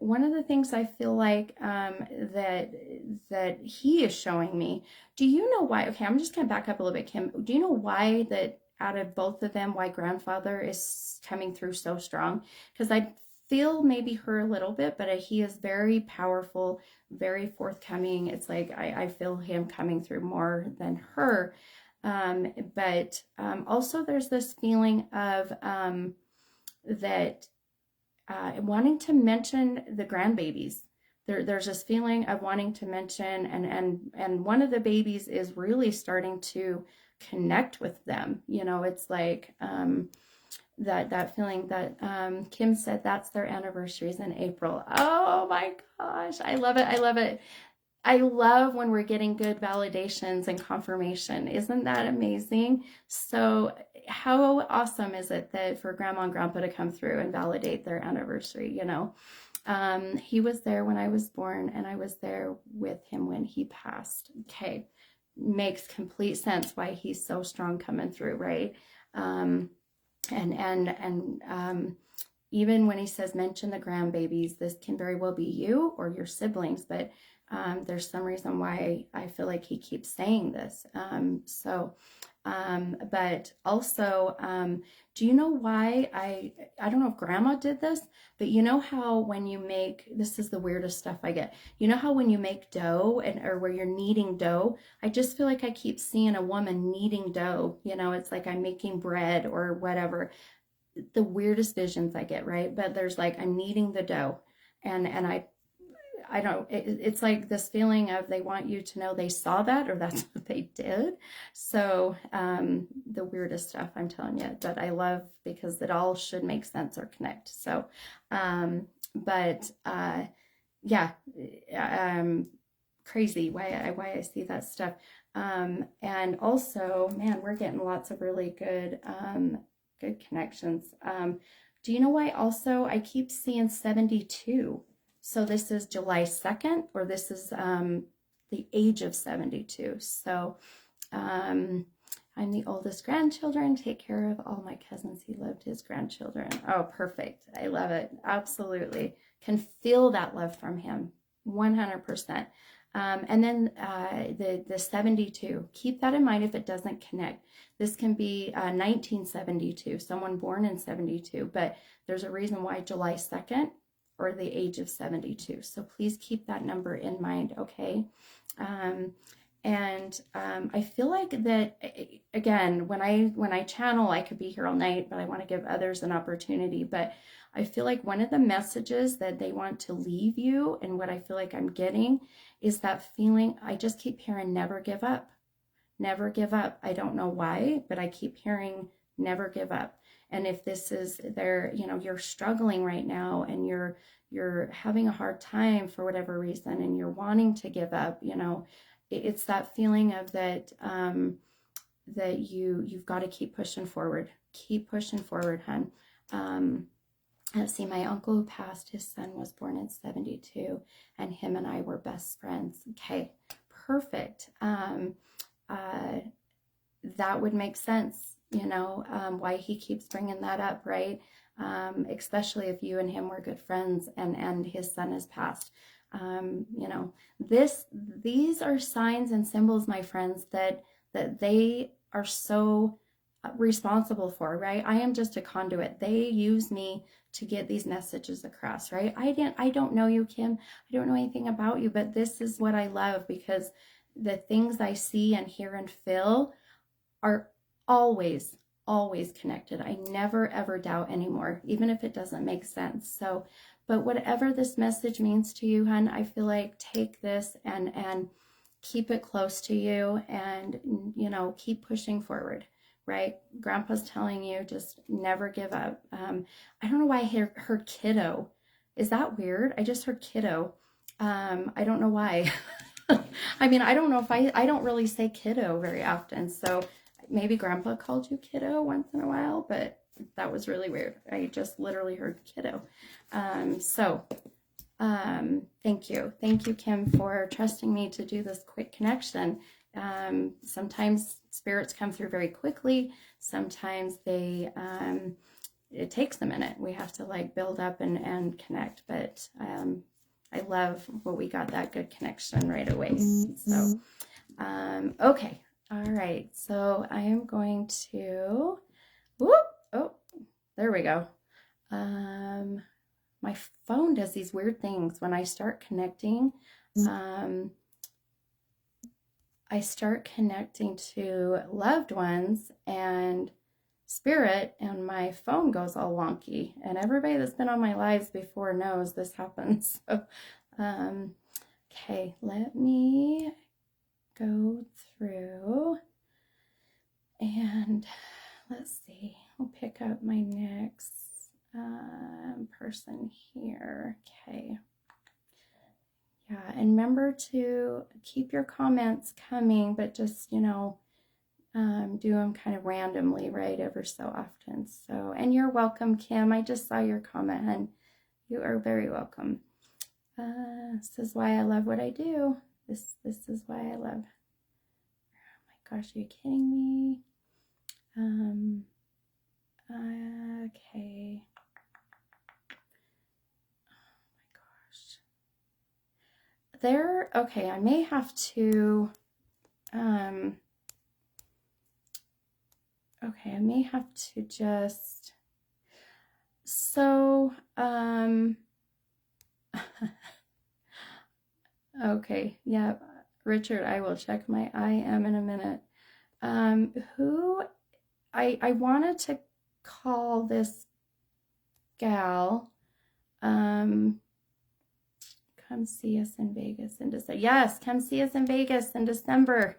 one of the things I feel like that he is showing me, do you know why? Okay, I'm just going to back up a little bit, Kim. Do you know why that out of both of them, why grandfather is coming through so strong? Because I feel maybe her a little bit, but he is very powerful, very forthcoming. It's like I feel him coming through more than her. But also there's this feeling of that wanting to mention the grandbabies. There's this feeling of wanting to mention, and one of the babies is really starting to connect with them. You know, it's like that feeling that Kim said that's their anniversaries in April. Oh my gosh, I love it. I love it. I love when we're getting good validations and confirmation. Isn't that amazing? So how awesome is it that for grandma and grandpa to come through and validate their anniversary, you know? He was there when I was born, and I was there with him when he passed. Okay. Makes complete sense why he's so strong coming through, right? Even when he says mention the grandbabies, this can very well be you or your siblings, but there's some reason why I feel like he keeps saying this. But also, do you know why I don't know if grandma did this, but you know how when you make, this is the weirdest stuff I get. You know how when you make dough or where you're kneading dough, I just feel like I keep seeing a woman kneading dough. You know, it's like I'm making bread or whatever. The weirdest visions I get, right? But there's like, I'm kneading the dough, and I don't, it's like this feeling of they want you to know they saw that or that's what they did. So the weirdest stuff, I'm telling you, but I love because it all should make sense or connect. So, but yeah, crazy why I see that stuff. And also, man, we're getting lots of really good good connections. Do you know why also I keep seeing 72? So this is July 2nd, or this is the age of 72. So I'm the oldest grandchildren, take care of all my cousins. He loved his grandchildren. Oh, perfect. I love it. Absolutely. Can feel that love from him. 100%. And then the 72, keep that in mind if it doesn't connect. This can be 1972, someone born in 72, but there's a reason why July 2nd or the age of 72. So please keep that number in mind, okay? I feel like that, again, when I channel, I could be here all night, but I want to give others an opportunity. But I feel like one of the messages that they want to leave you, and what I feel like I'm getting, is that feeling, I just keep hearing never give up. Never give up. I don't know why, but I keep hearing never give up. And if this is you're struggling right now and you're having a hard time for whatever reason and you're wanting to give up, it's that feeling of that that you've got to keep pushing forward. Keep pushing forward, hun. Let's see, my uncle who passed, his son was born in 72, and him and I were best friends. Okay, perfect. That would make sense, why he keeps bringing that up, right? Especially if you and him were good friends and his son has passed. These are signs and symbols, my friends, that they are so responsible for, right? I am just a conduit. They use me to get these messages across, right? I don't know you, Kim. I don't know anything about you, but this is what I love, because the things I see and hear and feel are always connected. I never ever doubt anymore, even if it doesn't make sense. So, but whatever this message means to you, hun, I feel like take this and keep it close to you, and keep pushing forward, right? Grandpa's telling you just never give up. I don't know why I heard kiddo. Is that weird? I just heard kiddo. I don't know why. I mean, I don't know if I don't really say kiddo very often, so maybe Grandpa called you kiddo once in a while, but that was really weird. I just literally heard kiddo. Thank you, Kim, for trusting me to do this quick connection. Sometimes spirits come through very quickly. Sometimes it takes a minute. We have to build up and connect, but I love what we got that good connection right away. So, okay. All right. So I am going to, oh, there we go. My phone does these weird things when I start connecting. I start connecting to loved ones and spirit, and my phone goes all wonky. And everybody that's been on my lives before knows this happens. So, okay, let me go through and let's see. I'll pick up my next person here. Okay. Yeah, and remember to keep your comments coming, but just, do them kind of randomly, right, ever so often. So, and you're welcome, Kim. I just saw your comment, and you are very welcome. This is why I love what I do. This is why I love. Oh my gosh, are you kidding me? Okay. Okay, I may have to, okay, I may have to just, so, okay, yeah, Richard, I will check my IM in a minute. I wanted to call this gal, kind come see us in Vegas in December. Yes, come see us in Vegas in December.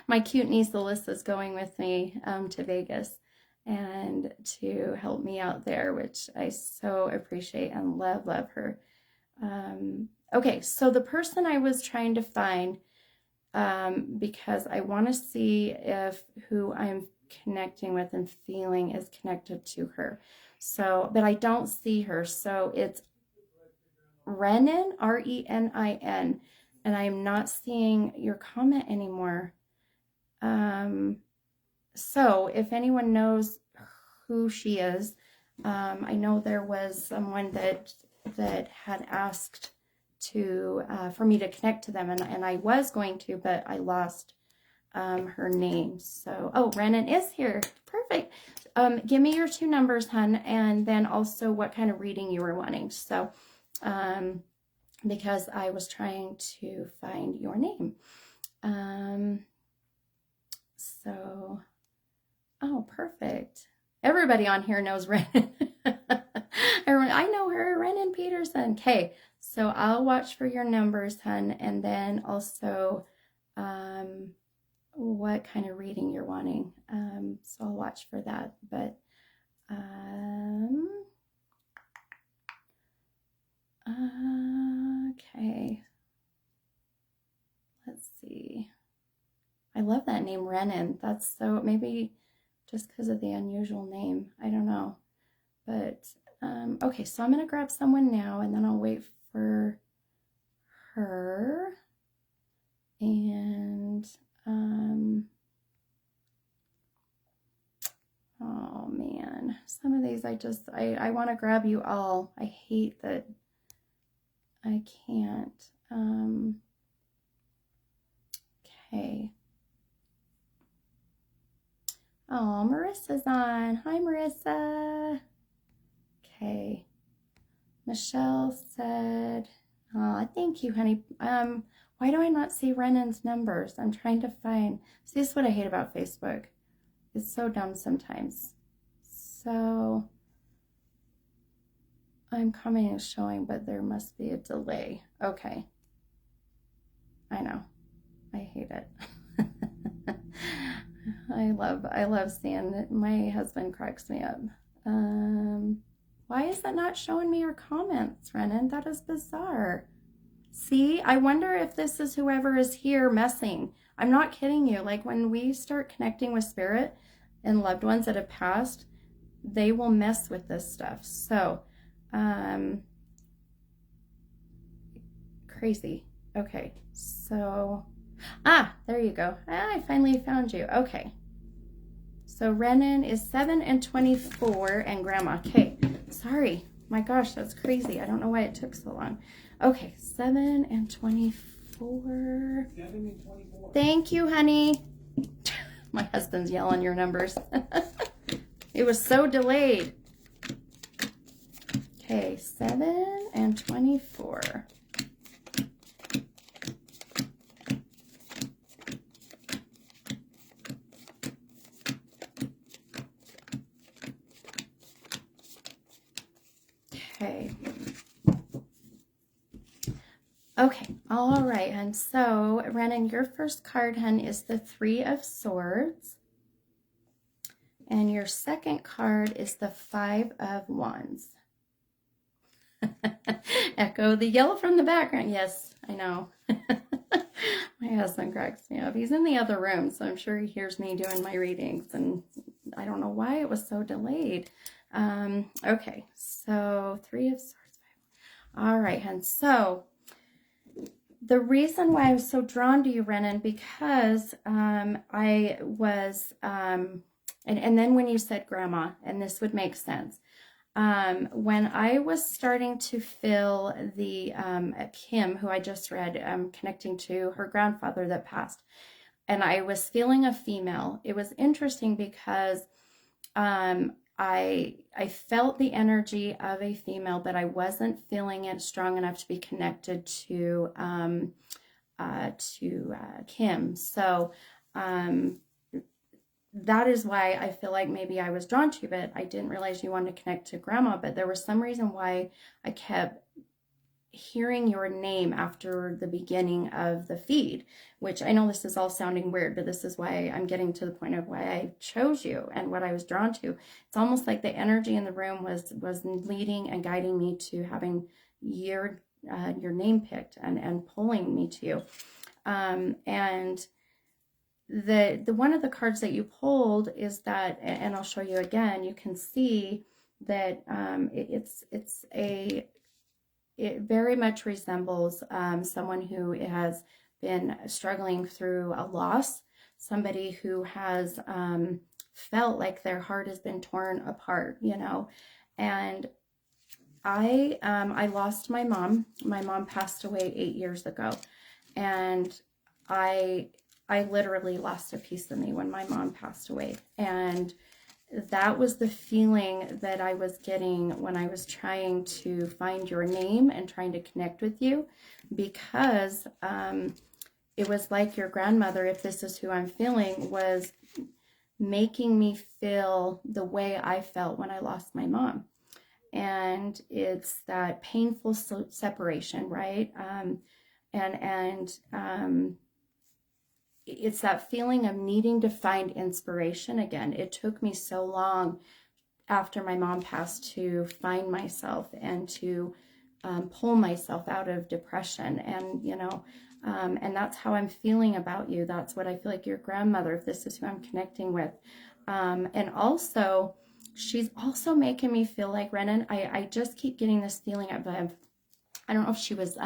My cute niece Alyssa's going with me to Vegas and to help me out there, which I so appreciate and love her. Okay, so the person I was trying to find, because I want to see if who I'm connecting with and feeling is connected to her. So, but I don't see her. So it's Renin, Renin, and I'm not seeing your comment anymore. So if anyone knows who she is, I know there was someone that had asked to for me to connect to them, and I was going to, but I lost her name. So, oh, Renan is here. Perfect. Give me your 2 numbers, hun, and then also what kind of reading you were wanting. So, because I was trying to find your name. So, oh, perfect. Everybody on here knows Renan. Everyone, I know her, Renan Peterson. Okay, so I'll watch for your numbers, hun, and then also what kind of reading you're wanting. So I'll watch for that. But okay. Let's see. I love that name, Renan. That's so, maybe just because of the unusual name. I don't know. But, okay, so I'm going to grab someone now, and then I'll wait for her. And, oh, man. Some of these I want to grab you all. I hate that I can't. Okay. Oh, Marissa's on. Hi, Marissa. Okay. Michelle said, oh, thank you, honey. Why do I not see Renan's numbers? I'm trying to find. See, this is what I hate about Facebook. It's so dumb sometimes. So, I'm commenting is showing, but there must be a delay. Okay. I know. I hate it. I love seeing that. My husband cracks me up. Why is it not showing me your comments, Renan? That is bizarre. See, I wonder if this is whoever is here messing. I'm not kidding you. Like when we start connecting with spirit and loved ones that have passed, they will mess with this stuff. So, crazy. Okay, so, there you go. I finally found you. Okay. So Renan is 7 and 24 and grandma. Okay, sorry. My gosh, that's crazy. I don't know why it took so long. Okay, 7 and 24. 7 and 24. Thank you, honey. My husband's yelling your numbers. It was so delayed. Okay, 7 and 24. Okay. Okay, all right, hun. So, Renan, your first card, hun, is the 3 of Swords. And your second card is the 5 of Wands. Echo the yell from the background. Yes, I know. My husband cracks me up. He's in the other room, so I'm sure he hears me doing my readings, and I don't know why it was so delayed. Okay, so 3 of Swords. All right, hun. So the reason why I was so drawn to you, Renan, because I was, and then when you said grandma, and this would make sense, when I was starting to feel the Kim, who I just read, connecting to her grandfather that passed, and I was feeling a female, it was interesting because I felt the energy of a female, but I wasn't feeling it strong enough to be connected to Kim. So that is why I feel like maybe I was drawn to you, but I didn't realize you wanted to connect to grandma. But there was some reason why I kept hearing your name after the beginning of the feed, which I know this is all sounding weird, but this is why I'm getting to the point of why I chose you and what I was drawn to. It's almost like the energy in the room was leading and guiding me to having your name picked and pulling me to you. And the one of the cards that you pulled is that, and I'll show you again, you can see that it very much resembles someone who has been struggling through a loss, somebody who has felt like their heart has been torn apart, you know. And I lost my mom. My mom passed away 8 years ago, and I literally lost a piece of me when my mom passed away. And that was the feeling that I was getting when I was trying to find your name and trying to connect with you, because it was like your grandmother, if this is who I'm feeling, was making me feel the way I felt when I lost my mom. And it's that painful separation, right? It's that feeling of needing to find inspiration again. It took me so long after my mom passed to find myself and to pull myself out of depression. And, you know, and that's how I'm feeling about you. That's what I feel like your grandmother, if this is who I'm connecting with. And also, she's also making me feel like, Renan, I just keep getting this feeling of, I don't know if she was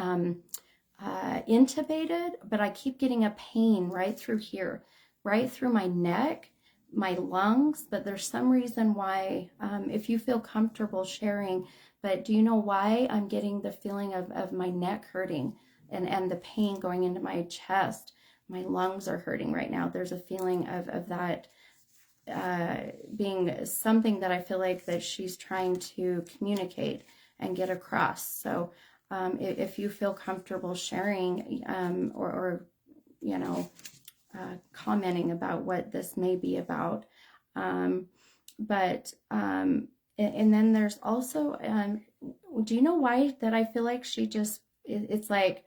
intubated, but I keep getting a pain right through here, right through my neck, my lungs. But there's some reason why, if you feel comfortable sharing, but do you know why I'm getting the feeling of my neck hurting and the pain going into my chest? My lungs are hurting right now. There's a feeling of that being something that I feel like that she's trying to communicate and get across. So if you feel comfortable sharing or you know, commenting about what this may be about. And then there's also, do you know why that I feel like she just, it's like,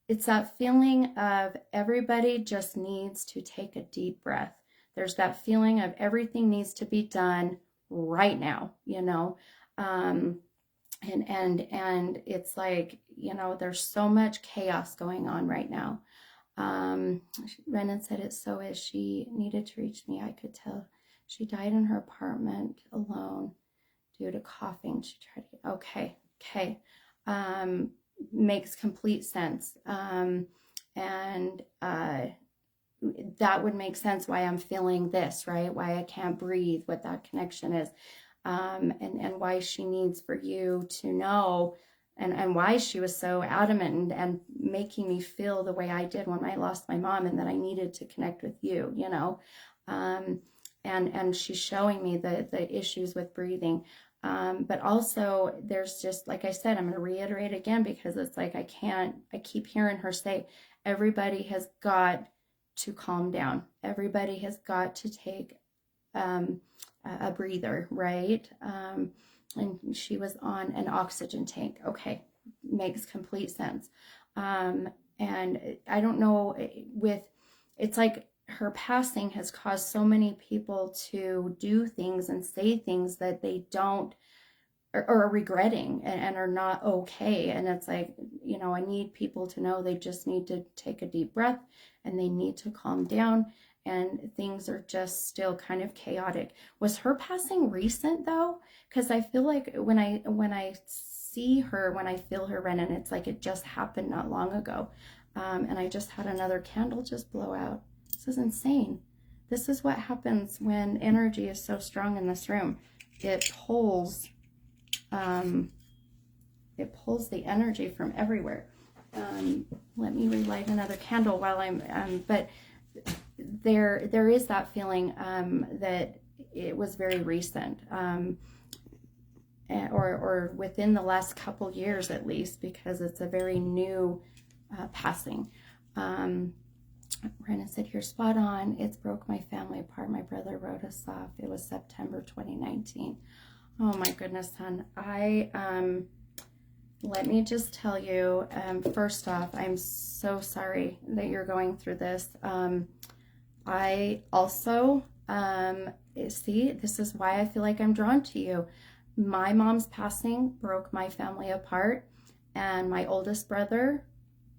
it's that feeling of everybody just needs to take a deep breath. There's that feeling of everything needs to be done right now, you know. And it's like, you know, there's so much chaos going on right now. Renan said it so as she needed to reach me. I could tell she died in her apartment alone due to coughing. She tried to get, okay. Makes complete sense. That would make sense why I'm feeling this, right? Why I can't breathe, what that connection is. And why she needs for you to know, and why she was so adamant and making me feel the way I did when I lost my mom, and that I needed to connect with you, you know. And she's showing me the issues with breathing. But also there's just, like I said, I'm going to reiterate again, because it's like, I keep hearing her say, everybody has got to calm down. Everybody has got to take a breather, right? And she was on an oxygen tank. Okay, makes complete sense. And I don't know, it's like her passing has caused so many people to do things and say things that they don't, or are regretting and are not okay. And it's like, you know, I need people to know they just need to take a deep breath and they need to calm down. And things are just still kind of chaotic. Was her passing recent though? Because I feel like when I see her, when I feel her, Renan, it's like it just happened not long ago. And I just had another candle just blow out. This is insane. This is what happens when energy is so strong in this room. It pulls the energy from everywhere. Let me relight another candle while I'm, but there is that feeling that it was very recent, or within the last couple years at least, because it's a very new passing. Renan said, "You're spot on. It's broke my family apart. My brother wrote us off. It was September 2019. Oh my goodness, hon. let me just tell you, first off, I'm so sorry that you're going through this. I also, see, this is why I feel like I'm drawn to you. My mom's passing broke my family apart, and my oldest brother,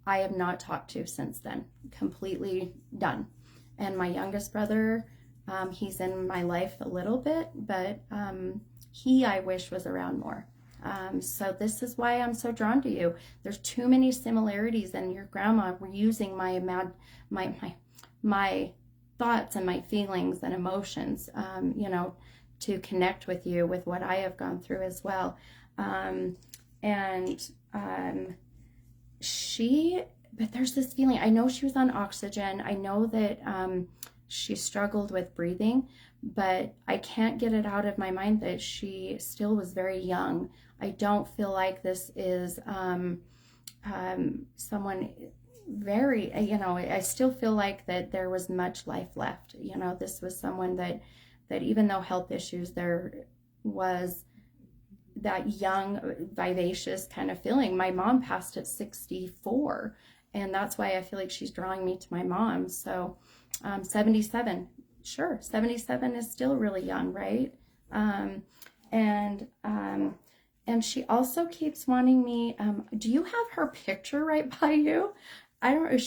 I have not talked to since then. Completely done. And my youngest brother, he's in my life a little bit, but he, I wish, was around more. So this is why I'm so drawn to you. There's too many similarities, and your grandma were using my thoughts and my feelings and emotions, to connect with you with what I have gone through as well. And but there's this feeling. I know she was on oxygen. I know that she struggled with breathing, but I can't get it out of my mind that she still was very young. I don't feel like this is someone very, I still feel like that there was much life left. This was someone that even though health issues, there was that young, vivacious kind of feeling. My mom passed at 64, and that's why I feel like she's drawing me to my mom. So 77, sure, 77 is still really young, right? And she also keeps wanting me, do you have her picture right by you? I don't know,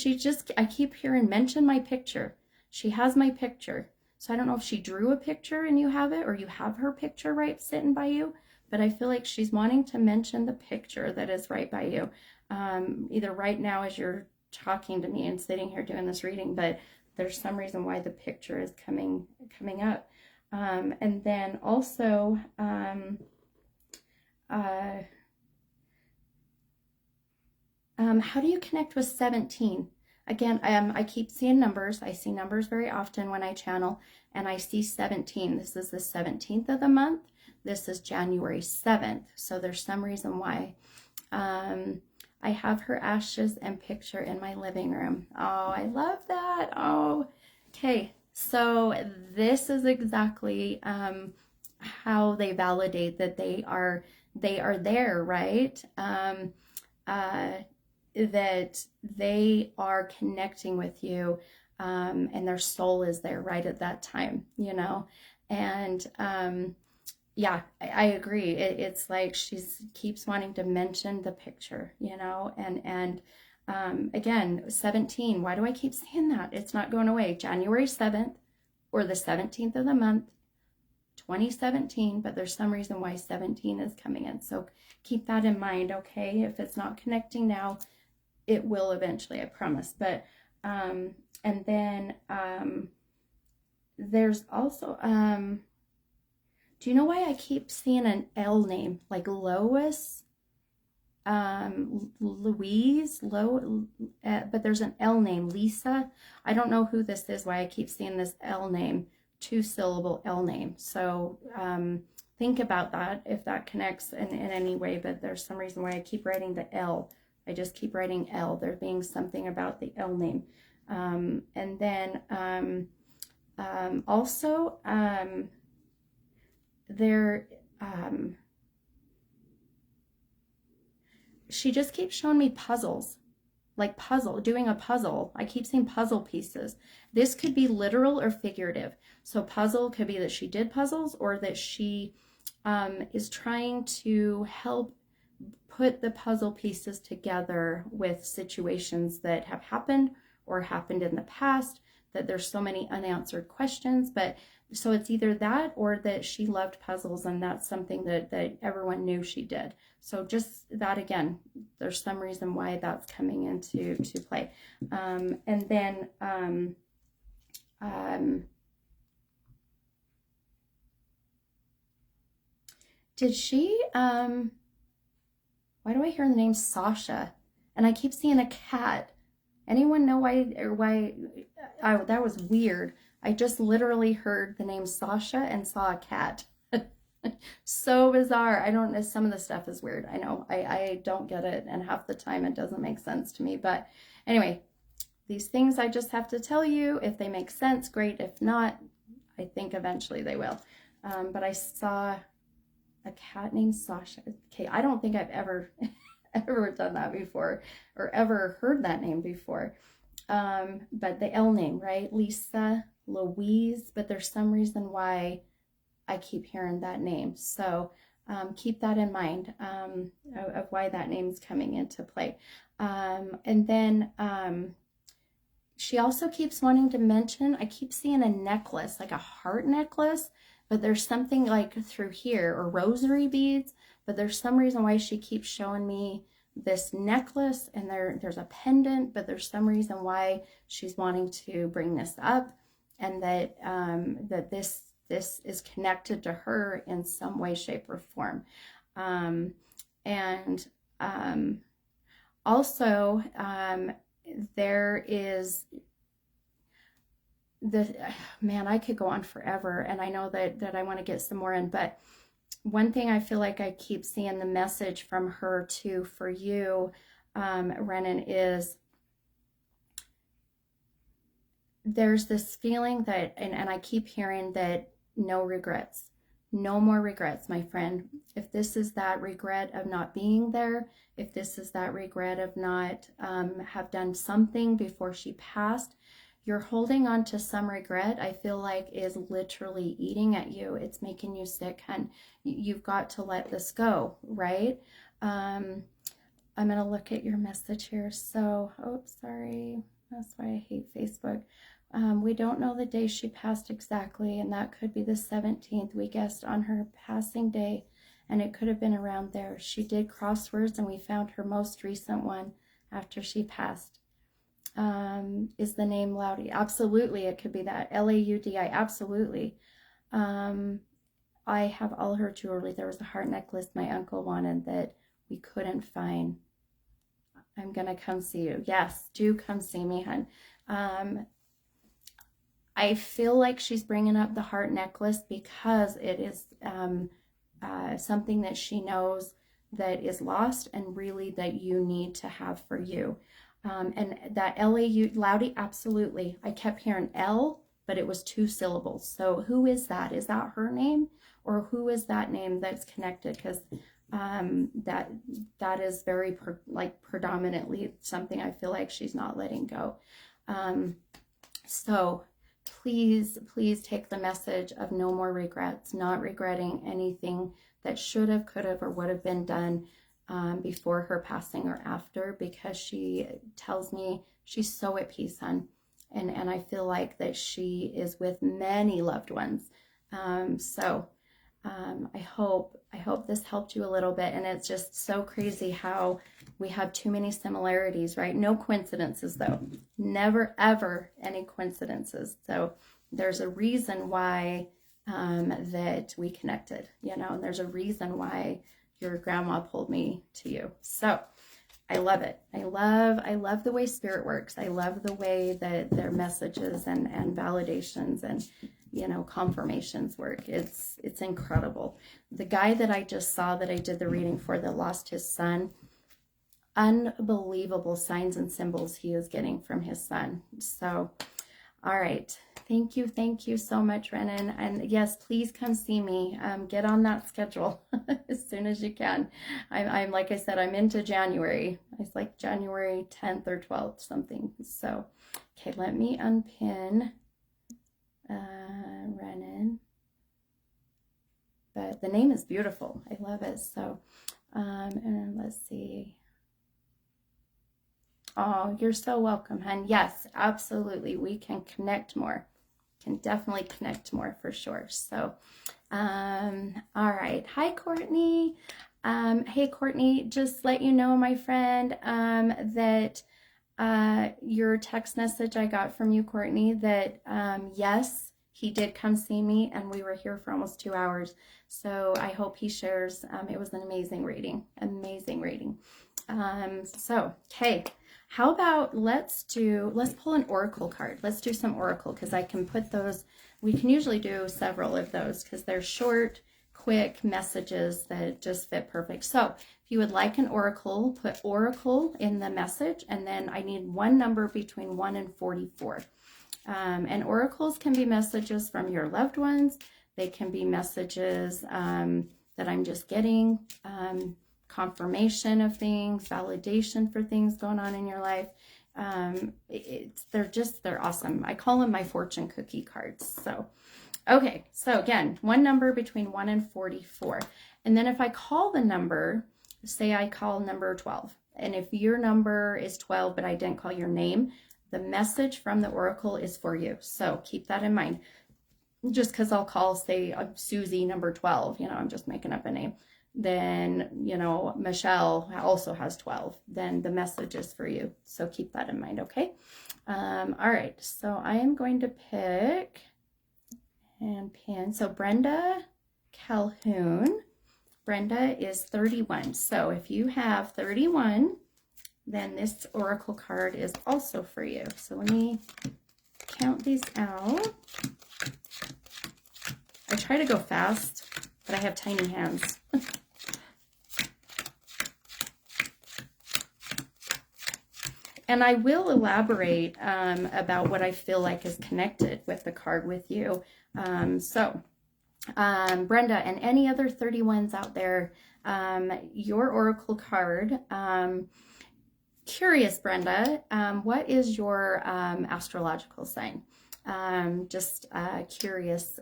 I keep hearing mention my picture. She has my picture. So I don't know if she drew a picture and you have it, or you have her picture right sitting by you, but I feel like she's wanting to mention the picture that is right by you, either right now as you're talking to me and sitting here doing this reading, but there's some reason why the picture is coming up. And then also, how do you connect with 17? Again, I keep seeing numbers. I see numbers very often when I channel, and I see 17. This is the 17th of the month. This is January 7th. So there's some reason why. I have her ashes and picture in my living room. Oh, I love that. Oh, okay. So this is exactly how they validate that they are there, right? That they are connecting with you, and their soul is there right at that time, and yeah, I agree. It's like she's keeps wanting to mention the picture, and again, 17, why do I keep saying that? It's not going away. January 7th or the 17th of the month, 2017, but there's some reason why 17 is coming in. So keep that in mind, okay? If it's not connecting now, it will eventually, I promise. But and then there's also do you know why I keep seeing an L name, like Lois, Louise, but there's an L name, Lisa. I don't know who this is, why I keep seeing this L name, 2-syllable L name. So think about that if that connects in any way, but there's some reason why I keep writing the L. I just keep writing L. There being something about the L name. And then also there, she just keeps showing me puzzles, like doing a puzzle. I keep seeing puzzle pieces. This could be literal or figurative. So puzzle could be that she did puzzles, or that she is trying to help put the puzzle pieces together with situations that have happened or happened in the past, that there's so many unanswered questions. But so it's either that, or that she loved puzzles, and that's something that everyone knew she did. So just that, again, there's some reason why that's coming into play. And then did she why do I hear the name Sasha? And I keep seeing a cat. Anyone know why? Oh, that was weird. I just literally heard the name Sasha and saw a cat. So bizarre. I don't know. Some of the stuff is weird. I know. I don't get it. And half the time it doesn't make sense to me. But anyway, these things I just have to tell you. If they make sense, great. If not, I think eventually they will. But I saw a cat named Sasha. Okay, I don't think I've ever ever done that before or ever heard that name before. But the L name, right? Lisa, Louise, but there's some reason why I keep hearing that name. So keep that in mind of why that name's coming into play. And then she also keeps wanting to mention, I keep seeing a necklace, like a heart necklace, but there's something like through here, or rosary beads, but there's some reason why she keeps showing me this necklace, and there's a pendant, but there's some reason why she's wanting to bring this up, and that that this is connected to her in some way, shape, or form. And also, there is the, man, I could go on forever, and I know that I want to get some more in, but one thing I feel like I keep seeing the message from her too for you, Renan, is there's this feeling that, and I keep hearing that no regrets, no more regrets, my friend. If this is that regret of not being there, if this is that regret of not have done something before she passed, you're holding on to some regret, I feel like, is literally eating at you. It's making you sick, and you've got to let this go, right? I'm going to look at your message here. So, oh, sorry. That's why I hate Facebook. We don't know the day she passed exactly, and that could be the 17th. We guessed on her passing day, and it could have been around there. She did crosswords, and we found her most recent one after she passed. Is the name Laudi? Absolutely, it could be that. L-A-U-D-I, absolutely. I have all her jewelry. There was a heart necklace my uncle wanted that we couldn't find. I'm going to come see you. Yes, do come see me, hon. I feel like she's bringing up the heart necklace because it is something that she knows that is lost and really that you need to have for you. And that L-A-U, Laudi, absolutely. I kept hearing L, but it was 2 syllables. So who is that? Is that her name? Or who is that name that's connected? Because that is very predominantly something I feel like she's not letting go. So please take the message of no more regrets, not regretting anything that should have, could have, or would have been done before her passing or after, because she tells me she's so at peace, hon. And I feel like that she is with many loved ones. I hope this helped you a little bit. And it's just so crazy how we have too many similarities, right? No coincidences, though. Never, ever any coincidences. So there's a reason why that we connected, and there's a reason why your grandma pulled me to you. So I love it. I love the way spirit works. I love the way that their messages and validations and confirmations work. It's incredible. The guy that I just saw that I did the reading for that lost his son, unbelievable signs and symbols he is getting from his son. So, all right. Thank you so much, Renan. And yes, please come see me. Get on that schedule as soon as you can. I'm like I said, I'm into January. It's like January 10th or 12th, something. So, okay, let me unpin Renan. But the name is beautiful. I love it. So, and let's see. Oh, you're so welcome, hon. Yes, absolutely. We can connect more. Can definitely connect more for sure. So, all right. Hi, Courtney. Hey, Courtney, just let you know, my friend, that your text message I got from you, Courtney, that yes, he did come see me, and we were here for almost 2 hours. So I hope he shares. It was an amazing reading. Amazing reading. So, okay. How about let's pull an oracle card. Let's do some oracle, because I can put those, we can usually do several of those because they're short, quick messages that just fit perfect. So if you would like an oracle, put oracle in the message, and then I need one number between 1 and 44. And oracles can be messages from your loved ones. They can be messages that I'm just getting. confirmation of things, validation for things going on in your life. They're awesome. I call them my fortune cookie cards. So, okay. So again, one number between 1 and 44. And then if I call the number, say I call number 12, and if your number is 12, but I didn't call your name, the message from the oracle is for you. So keep that in mind. Just because I'll call, say, Susie number 12, I'm just making up a name. Then, Michelle also has 12. Then the message is for you. So keep that in mind, okay? All right. So I am going to pick and pin. So Brenda Calhoun. Brenda is 31. So if you have 31, then this oracle card is also for you. So let me count these out. I try to go fast, but I have tiny hands. And I will elaborate about what I feel like is connected with the card with you. Brenda and any other 31s out there, your oracle card, curious, Brenda, what is your astrological sign? Just curious,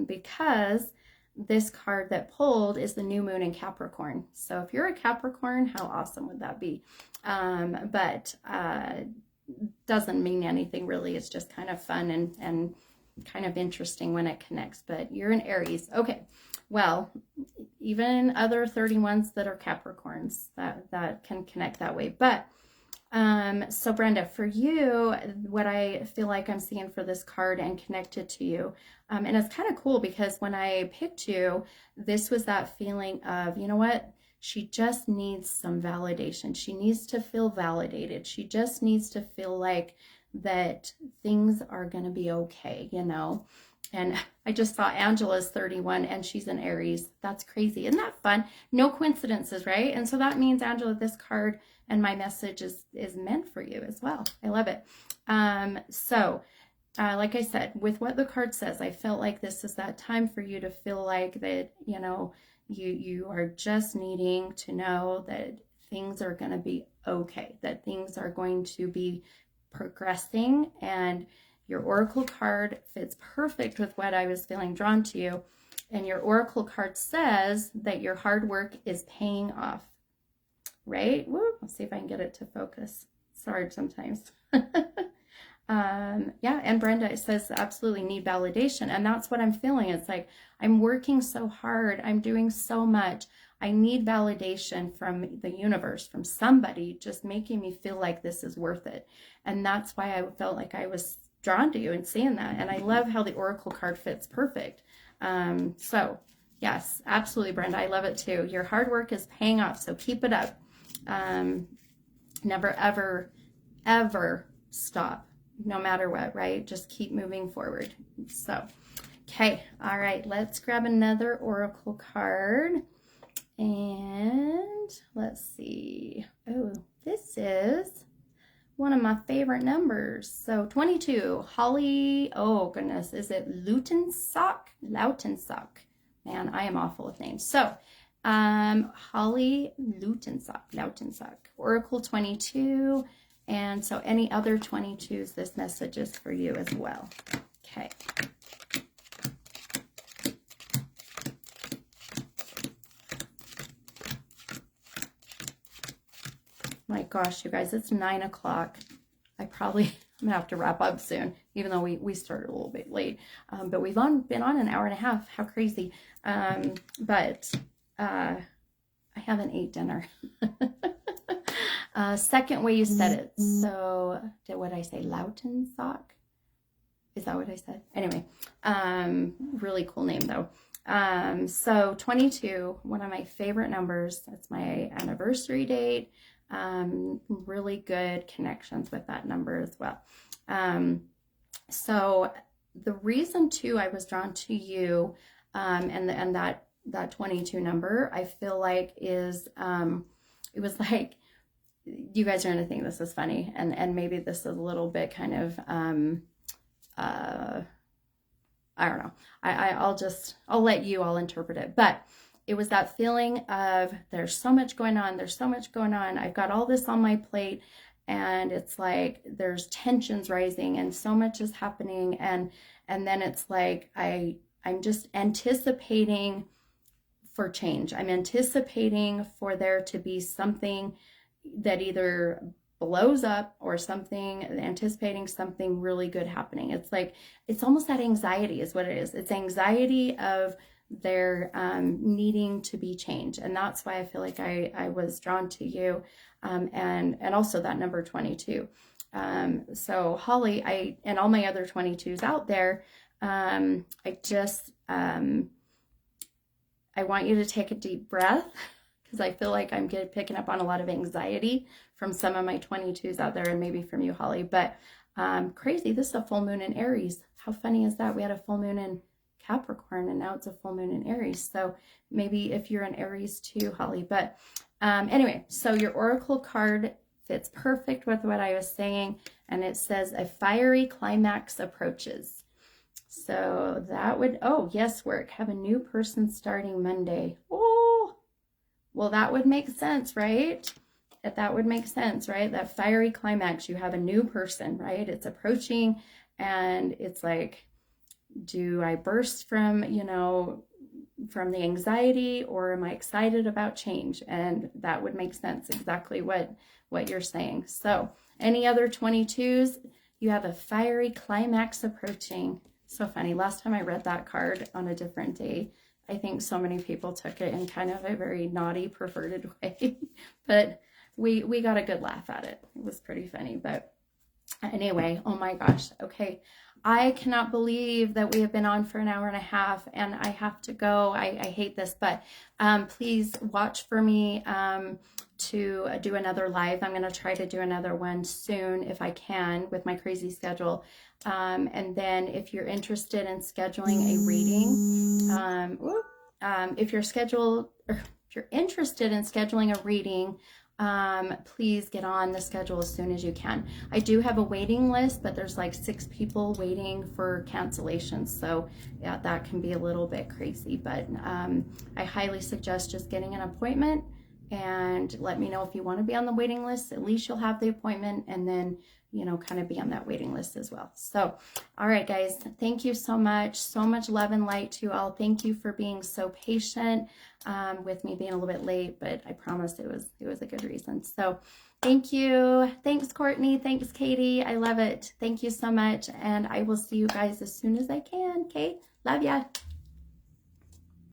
because this card that pulled is the new moon in Capricorn. So if you're a Capricorn, how awesome would that be? But doesn't mean anything really. It's just kind of fun and kind of interesting when it connects. But you're an Aries. Okay. Well, even other 31s that are Capricorns, that can connect that way. But so Brenda, for you, what I feel like I'm seeing for this card and connected to you, and it's kind of cool because when I picked you, this was that feeling of, you know what? She just needs some validation. She needs to feel validated. She just needs to feel like that things are going to be okay, And I just saw Angela's 31 and she's an Aries. That's crazy. Isn't that fun? No coincidences, right? And so that means, Angela, this card and my message is meant for you as well. I love it. Like I said, with what the card says, I felt like this is that time for you to feel like that, you are just needing to know that things are going to be okay, that things are going to be progressing, and your oracle card fits perfect with what I was feeling drawn to you. And your oracle card says that your hard work is paying off, right? Woo, let's see if I can get it to focus. It's hard sometimes. Yeah, and Brenda, it says absolutely need validation. And that's what I'm feeling. It's like, I'm working so hard. I'm doing so much. I need validation from the universe, from somebody, just making me feel like this is worth it. And that's why I felt like I was drawn to you and seeing that. And I love how the oracle card fits perfect. So yes, absolutely, Brenda. I love it too. Your hard work is paying off. So keep it up. Never, ever, ever stop, no matter what, right? Just keep moving forward. So, okay. All right. Let's grab another oracle card. And let's see. Oh, this is one of my favorite numbers. So 22, Holly, oh goodness, is it Lautensack? Man, I am awful with names. So, Holly Lautensack, Oracle 22. And so any other 22s, this message is for you as well. Okay. My gosh, you guys, it's 9 o'clock. I'm gonna have to wrap up soon, even though we started a little bit late. But we've been on an hour and a half. How crazy. But I haven't ate dinner. Second way you said it. So what did I say? Lautensack? Is that what I said? Anyway, really cool name though. So 22, one of my favorite numbers. That's my anniversary date. Really good connections with that number as well. So the reason too I was drawn to you, and that 22 number, I feel like is, it was like, you guys are gonna think this is funny, and maybe this is a little bit kind of, I don't know. I'll let you all interpret it, but it was that feeling of there's so much going on. There's so much going on. I've got all this on my plate, and it's like there's tensions rising and so much is happening. And then it's like I'm just anticipating for change. I'm anticipating for there to be something that either blows up or something, anticipating something really good happening. It's like, it's almost that anxiety is what it is. It's anxiety of there needing to be change. And that's why I feel like I was drawn to you, and also that number 22. So Holly, and all my other 22s out there, I just, I want you to take a deep breath, because I feel like I'm picking up on a lot of anxiety from some of my 22s out there, and maybe from you, Holly. But crazy, this is a full moon in Aries. How funny is that? We had a full moon in Capricorn, and now it's a full moon in Aries. So maybe if you're in Aries too, Holly. But anyway, so your oracle card fits perfect with what I was saying, and it says a fiery climax approaches. So that would, oh, yes, work. Have a new person starting Monday. Oh, well, that would make sense, right? That would make sense, right? That fiery climax, you have a new person, right? It's approaching, and it's like, do I burst from, from the anxiety, or am I excited about change? And that would make sense, exactly what you're saying. So any other 22s, you have a fiery climax approaching. So funny. Last time I read that card on a different day, I think so many people took it in kind of a very naughty, perverted way, but we got a good laugh at it. It was pretty funny. But anyway, oh my gosh. Okay. I cannot believe that we have been on for an hour and a half, and I have to go. I hate this, but please watch for me to do another live. I'm going to try to do another one soon if I can with my crazy schedule. And then if you're interested in scheduling a reading, if you're interested in scheduling a reading, please get on the schedule as soon as you can. I do have a waiting list, but there's like 6 people waiting for cancellations. So yeah, that can be a little bit crazy, but I highly suggest just getting an appointment, and let me know if you want to be on the waiting list. At least you'll have the appointment, and then, kind of be on that waiting list as well. So, all right, guys, thank you so much. So much love and light to you all. Thank you for being so patient with me being a little bit late, but I promise it was a good reason. So thank you. Thanks, Courtney. Thanks, Katie. I love it. Thank you so much. And I will see you guys as soon as I can. Okay. Love ya.